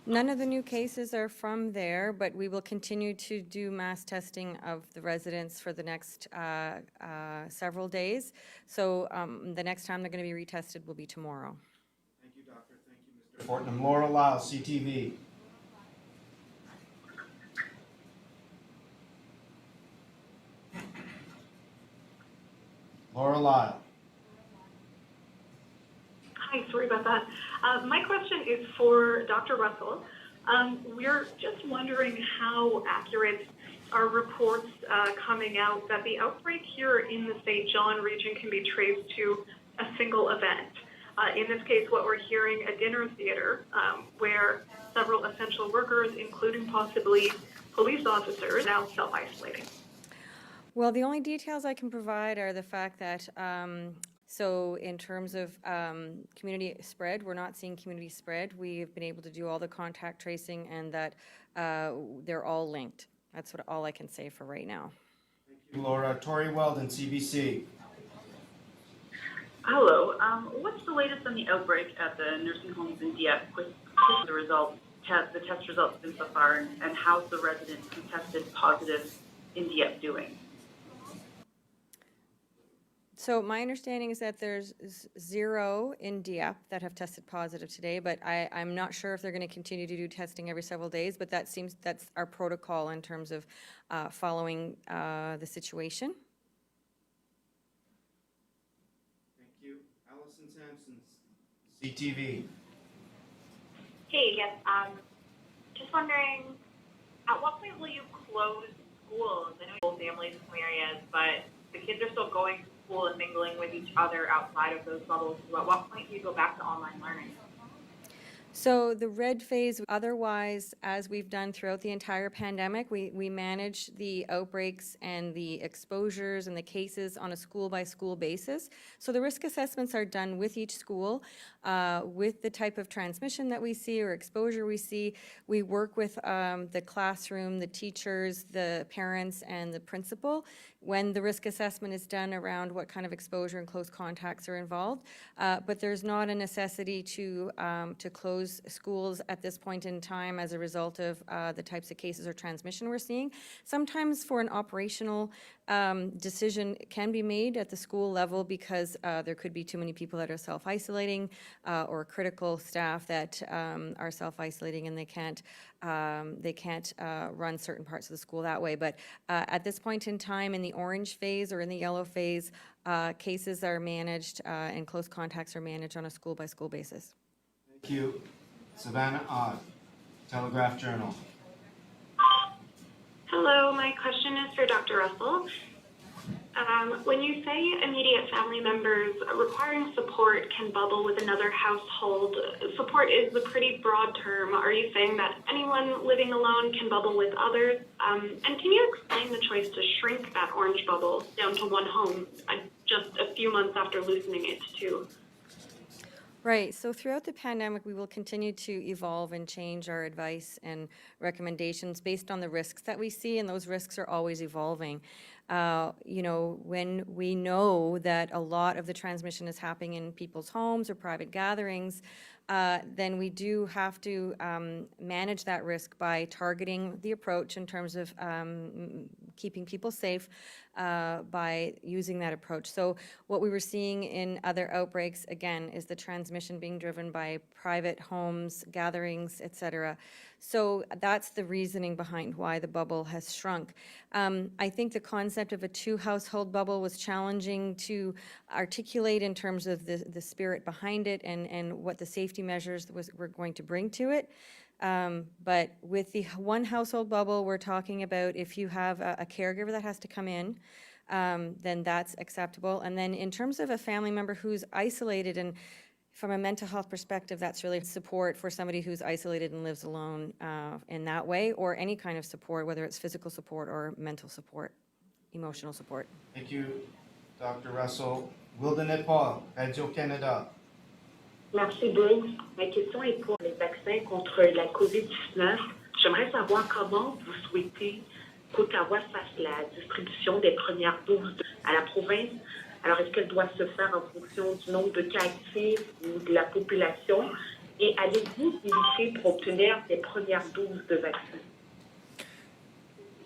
None of the new cases are from there, but we will continue to do mass testing of the residents for the next several days. So the next time they're going to be retested will be tomorrow. Thank you, Doctor. Thank you, Mr. Fortnum. Laura Lyle, CTV. Laura Lyle. Hi, sorry about that. My question is for Dr. Russell. We're just wondering how accurate are reports coming out that the outbreak here in the St. John region can be traced to a single event. In this case, what we're hearing, a dinner theater where several essential workers, including possibly police officers, now self-isolating. Well, the only details I can provide are the fact that, so in terms of community spread, we're not seeing community spread. We've been able to do all the contact tracing and that they're all linked. That's all I can say for right now. Thank you, Laura. Tori Weldon, CBC. Hello. What's the latest on the outbreak at the nursing homes in Dieppe with the test results been so far, and how's the residents who tested positive in Dieppe doing? So my understanding is that there's 0 in Dieppe that have tested positive today, but I'm not sure if they're going to continue to do testing every several days, but that's our protocol in terms of following the situation. Thank you. Allison Sampson, CTV. Hey, yes, just wondering, at what point will you close schools? I know you have families in some areas, but the kids are still going to school and mingling with each other outside of those bubbles. So at what point do you go back to online learning? So the red phase, otherwise, as we've done throughout the entire pandemic, we manage the outbreaks and the exposures and the cases on a school-by-school basis. So the risk assessments are done with each school, with the type of transmission that we see or exposure we see. We work with the classroom, the teachers, the parents, and the principal when the risk assessment is done around what kind of exposure and close contacts are involved. But there's not a necessity to close schools at this point in time as a result of the types of cases or transmission we're seeing. Sometimes for an operational decision can be made at the school level because there could be too many people that are self-isolating or critical staff that are self-isolating and they can't run certain parts of the school that way. But at this point in time in the orange phase or in the yellow phase, cases are managed and close contacts are managed on a school-by-school basis. Thank you. Savannah Odd, Telegraph Journal. Hello, my question is for Dr. Russell. When you say immediate family members requiring support can bubble with another household, support is a pretty broad term. Are you saying that anyone living alone can bubble with others? And can you explain the choice to shrink that orange bubble down to one home just a few months after loosening it to two? Right, so throughout the pandemic, we will continue to evolve and change our advice and recommendations based on the risks that we see, and those risks are always evolving. When we know that a lot of the transmission is happening in people's homes or private gatherings, then we do have to manage that risk by targeting the approach in terms of keeping people safe by using that approach. So what we were seeing in other outbreaks, again, is the transmission being driven by private homes, gatherings, etc. So that's the reasoning behind why the bubble has shrunk. I think the concept of a two-household bubble was challenging to articulate in terms of the spirit behind it and what the safety measures were going to bring to it. But with the one household bubble, we're talking about if you have a caregiver that has to come in, then that's acceptable. And then in terms of a family member who's isolated, and from a mental health perspective, that's really support for somebody who's isolated and lives alone in that way, or any kind of support, whether it's physical support or mental support, emotional support. Thank you, Dr. Russell. Wilden Paul, Radio-Canada. Merci, Bruce. Ma question est pour les vaccins contre la COVID-19. J'aimerais savoir comment vous souhaitez qu'Ottawa fasse la distribution des premières doses à la province. Alors, est-ce qu'elle doit se faire en fonction du nombre de cas actifs ou de la population? Et allez-vous limiter pour obtenir des premières doses de vaccins?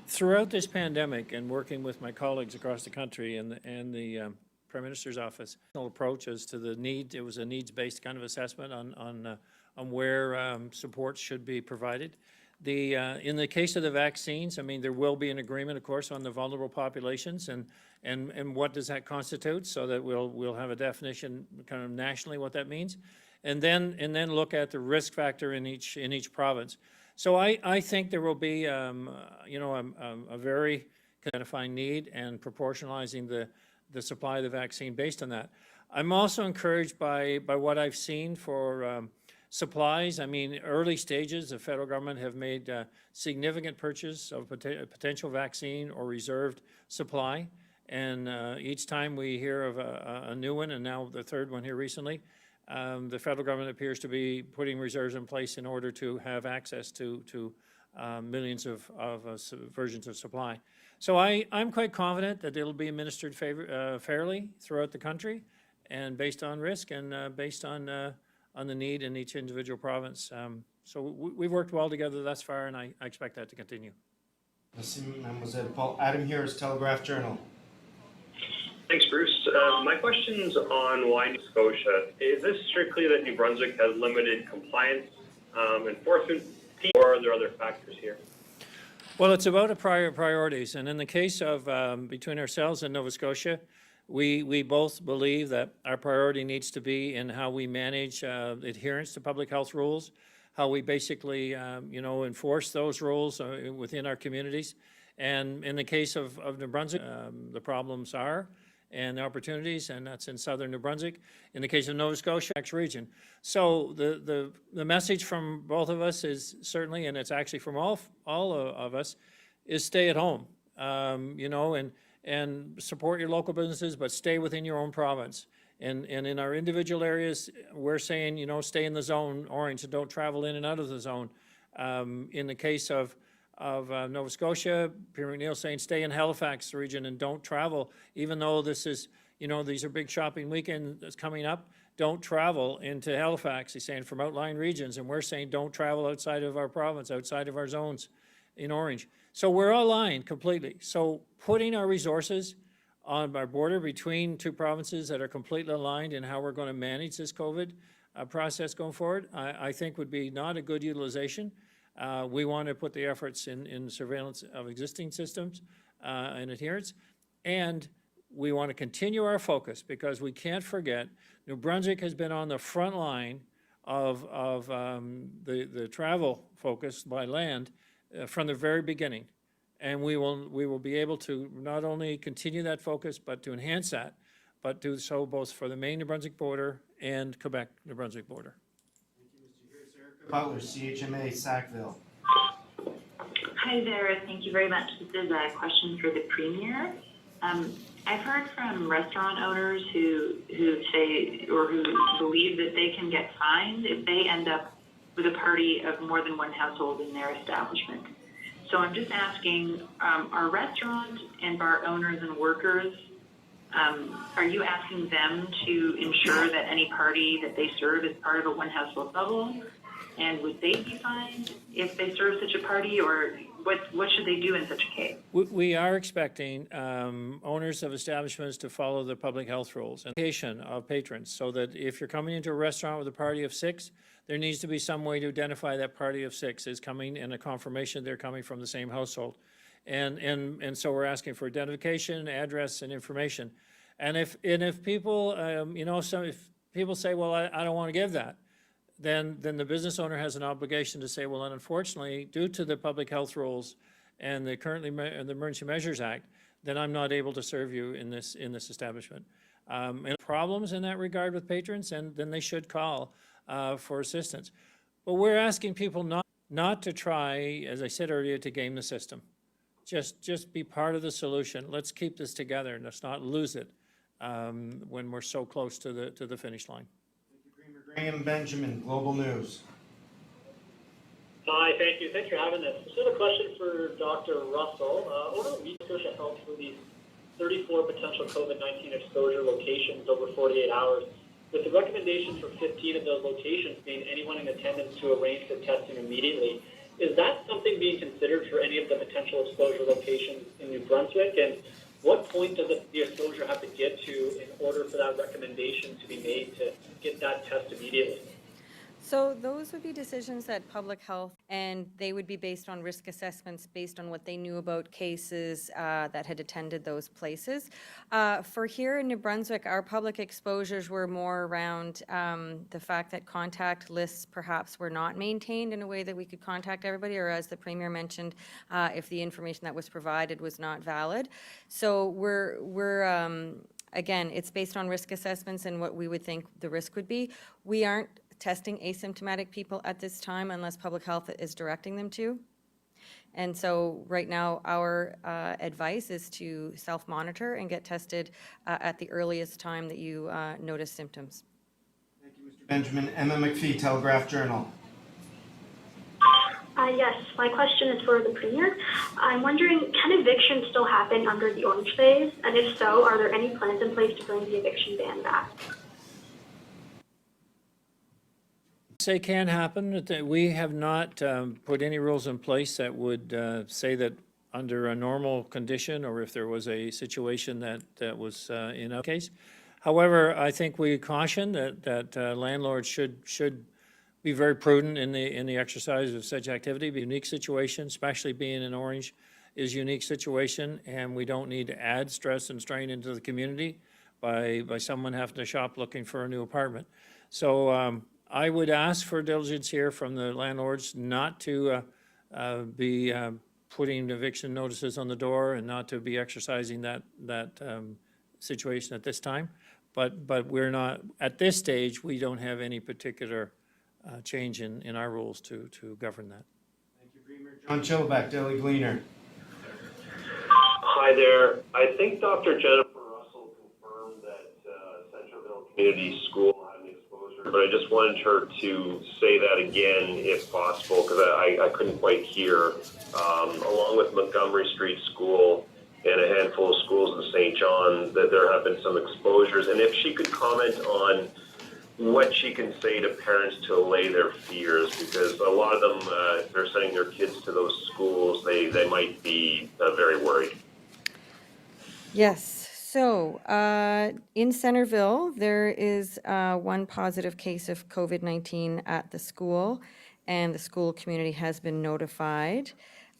Throughout this pandemic and working with my colleagues across the country and the Prime Minister's office, approach as to the need, it was a needs-based kind of assessment on where support should be provided. In the case of the vaccines, I mean, there will be an agreement, of course, on the vulnerable populations and what does that constitute, so that we'll have a definition kind of nationally what that means, and then look at the risk factor in each province. So I think there will be a very identifying need and proportionalizing the supply of the vaccine based on that. I'm also encouraged by what I've seen for supplies. I mean, early stages, the federal government have made significant purchase of potential vaccine or reserved supply. And each time we hear of a new one, and now the third one here recently, the federal government appears to be putting reserves in place in order to have access to millions of versions of supply. So I'm quite confident that it'll be administered fairly throughout the country, and based on risk and based on the need in each individual province. So we've worked well together thus far, and I expect that to continue. Merci, Mademoiselle Paul. Adam Harris, Telegraph Journal. Thanks, Bruce. My question's on why Nova Scotia. Is this strictly that New Brunswick has limited compliance enforcement, or are there other factors here? Well, it's about priorities, and in the case of between ourselves and Nova Scotia, we both believe that our priority needs to be in how we manage adherence to public health rules, how we basically enforce those rules within our communities. And in the case of New Brunswick, the problems are, and the opportunities, and that's in southern New Brunswick. In the case of Nova Scotia, next region. So the message from both of us is certainly, and it's actually from all of us, is stay at home, you know, and support your local businesses, but stay within your own province. And in our individual areas, we're saying, you know, stay in the zone orange and don't travel in and out of the zone. In the case of Nova Scotia, Premier McNeil saying stay in Halifax region and don't travel, even though this is, you know, these are big shopping weekend that's coming up, don't travel into Halifax. He's saying from outlying regions, and we're saying don't travel outside of our province, outside of our zones in orange. So we're all aligned completely. So putting our resources on our border between two provinces that are completely aligned in how we're going to manage this COVID process going forward, I think would be not a good utilization. We want to put the efforts in surveillance of existing systems and adherence, and we want to continue our focus because we can't forget New Brunswick has been on the front line of the travel focus by land from the very beginning. And we will be able to not only continue that focus, but to enhance that, but do so both for the Maine-New Brunswick border and Quebec-New Brunswick border. Butler, CHMA, Sackville. Hi there, thank you very much. This is a question for the Premier. I've heard from restaurant owners who say, or who believe that they can get fined if they end up with a party of more than one household in their establishment. So I'm just asking, are restaurant and bar owners and workers, are you asking them to ensure that any party that they serve is part of a one household bubble? And would they be fined if they serve such a party, or what should they do in such a case? We are expecting owners of establishments to follow the public health rules and location of patrons, so that if you're coming into a restaurant with a party of 6, there needs to be some way to identify that party of 6 is coming and a confirmation they're coming from the same household. And so we're asking for identification, address, and information. And if people, you know, if people say, well, I don't want to give that, then the business owner has an obligation to say, well, and unfortunately, due to the public health rules and the the Emergency Measures Act, then I'm not able to serve you in this establishment. And problems in that regard with patrons, and then they should call for assistance. But we're asking people not to try, as I said earlier, to game the system. Just be part of the solution. Let's keep this together and let's not lose it when we're so close to the finish line. Graham Benjamin, Global News. Hi, thank you. Thanks for having this. This is a question for Dr. Russell. Over the week, Scotia Health released 34 potential COVID-19 exposure locations over 48 hours, with the recommendation for 15 of those locations being anyone in attendance to arrange for testing immediately. Is that something being considered for any of the potential exposure locations in New Brunswick? And what point does the exposure have to get to in order for that recommendation to be made to get that test immediately? So those would be decisions that public health, and they would be based on risk assessments based on what they knew about cases that had attended those places. For here in New Brunswick, our public exposures were more around the fact that contact lists perhaps were not maintained in a way that we could contact everybody, or as the Premier mentioned, if the information that was provided was not valid. So again, it's based on risk assessments and what we would think the risk would be. We aren't testing asymptomatic people at this time unless public health is directing them to. And so right now our advice is to self-monitor and get tested at the earliest time that you notice symptoms. Thank you, Mr. Benjamin. Emma McPhee, Telegraph Journal. Yes, my question is for the Premier. I'm wondering, can eviction still happen under the orange phase? And if so, are there any plans in place to bring the eviction ban back? Say can happen. We have not put any rules in place that would say that under a normal condition, or if there was a situation that was in a case. However, I think we caution that landlords should be very prudent in the exercise of such activity. A unique situation, especially being in orange, is a unique situation, and we don't need to add stress and strain into the community by someone having to shop looking for a new apartment. So I would ask for diligence here from the landlords not to be putting eviction notices on the door and not to be exercising that situation at this time, but we're not, at this stage, we don't have any particular change in our rules to govern that. Thank you, Premier. John Chilliback, Daily Gleaner. Hi there. I think Dr. Jennifer Russell confirmed that Centreville Community School had an exposure, but I just wanted her to say that again if possible, because I couldn't quite hear. Along with Montgomery Street School and a handful of schools in St. John, that there have been some exposures, and if she could comment on what she can say to parents to allay their fears, because a lot of them, if they're sending their kids to those schools, they might be very worried. Yes. So in Centreville, there is one positive case of COVID-19 at the school, and the school community has been notified.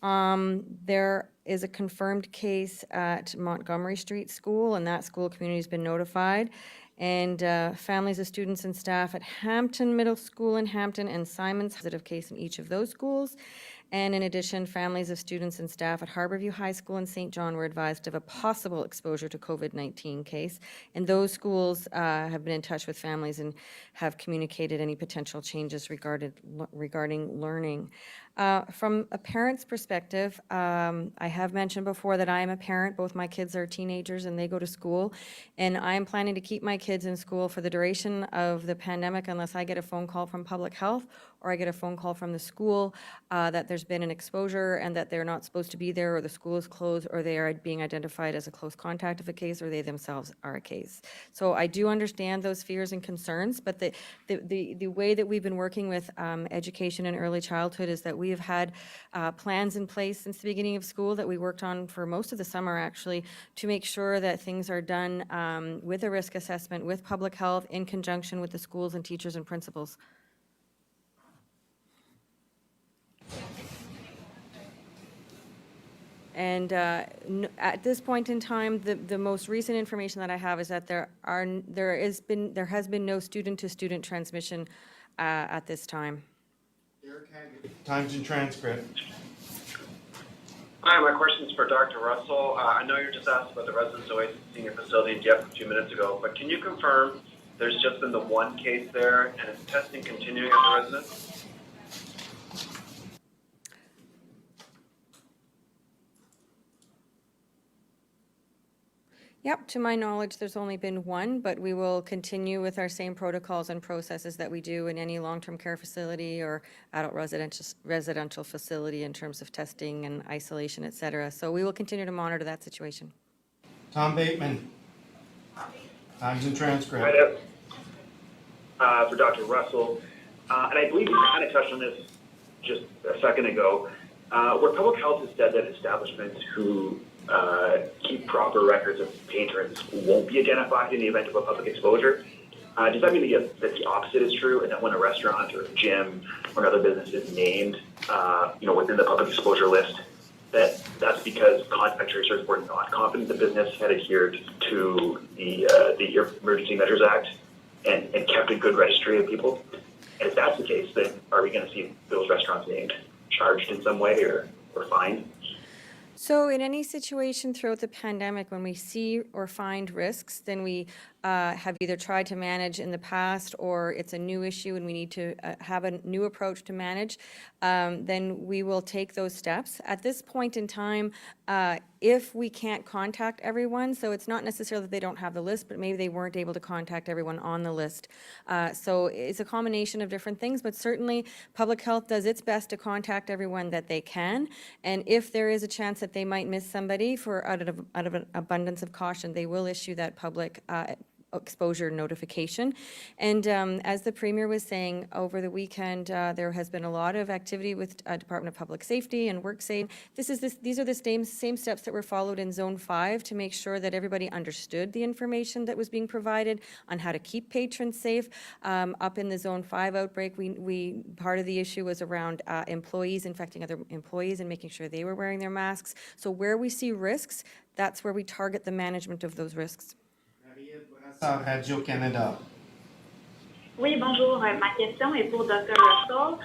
There is a confirmed case at Montgomery Street School, and that school community has been notified. And families of students and staff at Hampton Middle School in Hampton and Simon's positive case in each of those schools. And in addition, families of students and staff at Harborview High School in St. John were advised of a possible exposure to COVID-19 case. And those schools have been in touch with families and have communicated any potential changes regarding learning. From a parent's perspective, I have mentioned before that I am a parent. Both my kids are teenagers and they go to school. And I am planning to keep my kids in school for the duration of the pandemic unless I get a phone call from public health or I get a phone call from the school that there's been an exposure and that they're not supposed to be there, or the school is closed, or they are being identified as a close contact of a case, or they themselves are a case. So I do understand those fears and concerns, but the way that we've been working with education in early childhood is that we have had plans in place since the beginning of school that we worked on for most of the summer, actually, to make sure that things are done with a risk assessment, with public health, in conjunction with the schools and teachers and principals. And at this point in time, the most recent information that I have is that there has been no student-to-student transmission at this time. Times and transcript. Hi, my question is for Dr. Russell. I know you just asked about the Residence Oasis Senior Facility in Dieppe a few minutes ago, but can you confirm there's just been the one case there, and is testing continuing at the residence? Yep, to my knowledge, there's only been one, but we will continue with our same protocols and processes that we do in any long-term care facility or adult residential facility in terms of testing and isolation, et cetera. So we will continue to monitor that situation. Tom Bateman. Times and transcript. Hi there. For Dr. Russell, and I believe you kind of touched on this just a second ago, where public health has said that establishments who keep proper records of patrons won't be identified in the event of a public exposure. Does that mean that the opposite is true, and that when a restaurant or a gym or another business is named, within the public exposure list, that's because contact tracers were not confident the business had adhered to the Emergency Measures Act and kept a good registry of people? And if that's the case, then are we going to see those restaurants named, charged in some way, or fined? So in any situation throughout the pandemic, when we see or find risks, then we have either tried to manage in the past, or it's a new issue and we need to have a new approach to manage, then we will take those steps. At this point in time, if we can't contact everyone, so it's not necessarily that they don't have the list, but maybe they weren't able to contact everyone on the list. So it's a combination of different things, but certainly public health does its best to contact everyone that they can. And if there is a chance that they might miss somebody out of an abundance of caution, they will issue that public exposure notification. And as the Premier was saying, over the weekend, there has been a lot of activity with Department of Public Safety and WorkSafe. These are the same steps that were followed in Zone 5 to make sure that everybody understood the information that was being provided on how to keep patrons safe. Up in the Zone 5 outbreak, part of the issue was around employees infecting other employees and making sure they were wearing their masks. So where we see risks, that's where we target the management of those risks. Radio-Canada. Oui, bonjour. Ma question est pour Dr. Russell.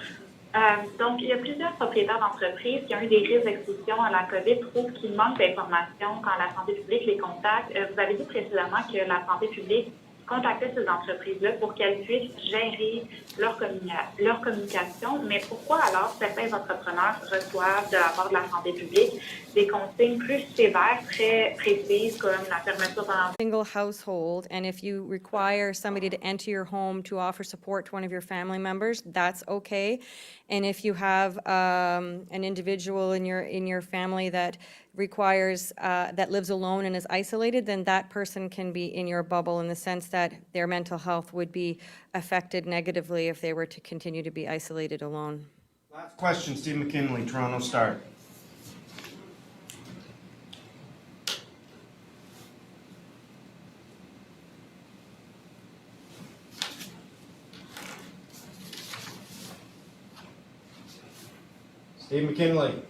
Donc, il y a plusieurs propriétaires d'entreprises qui ont eu des risques d'exposition à la COVID, trouvent qu'il manque d'informations quand la santé publique les contacte. Vous avez dit précédemment que la santé publique contactait ces entreprises-là pour qu'elles puissent gérer leur communication. Mais pourquoi alors certains entrepreneurs reçoivent de la part de la santé publique des consignes plus sévères, très précises, comme la fermeture pendant Single household, and if you require somebody to enter your home to offer support to one of your family members, that's okay. And if you have an individual in your family that requires that lives alone and is isolated, then that person can be in your bubble in the sense that their mental health would be affected negatively if they were to continue to be isolated alone. Last question, Steve McKinley, Toronto Star. Steve McKinley.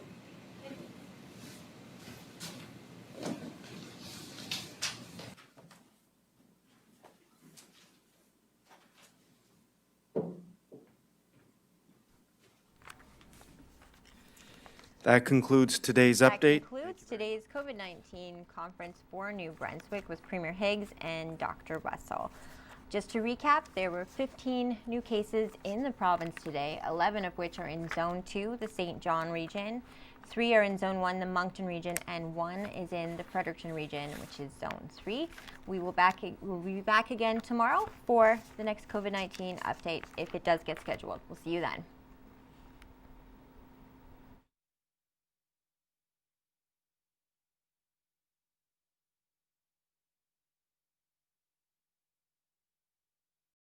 That concludes today's update. That concludes today's COVID-19 conference for New Brunswick with Premier Higgs and Dr. Russell. Just to recap, there were 15 new cases in the province today, 11 of which are in Zone 2, the St. John region, 3 are in Zone 1, the Moncton region, and 1 is in the Fredericton region, which is Zone 3. We'll be back again tomorrow for the next COVID-19 update if it does get scheduled. We'll see you then.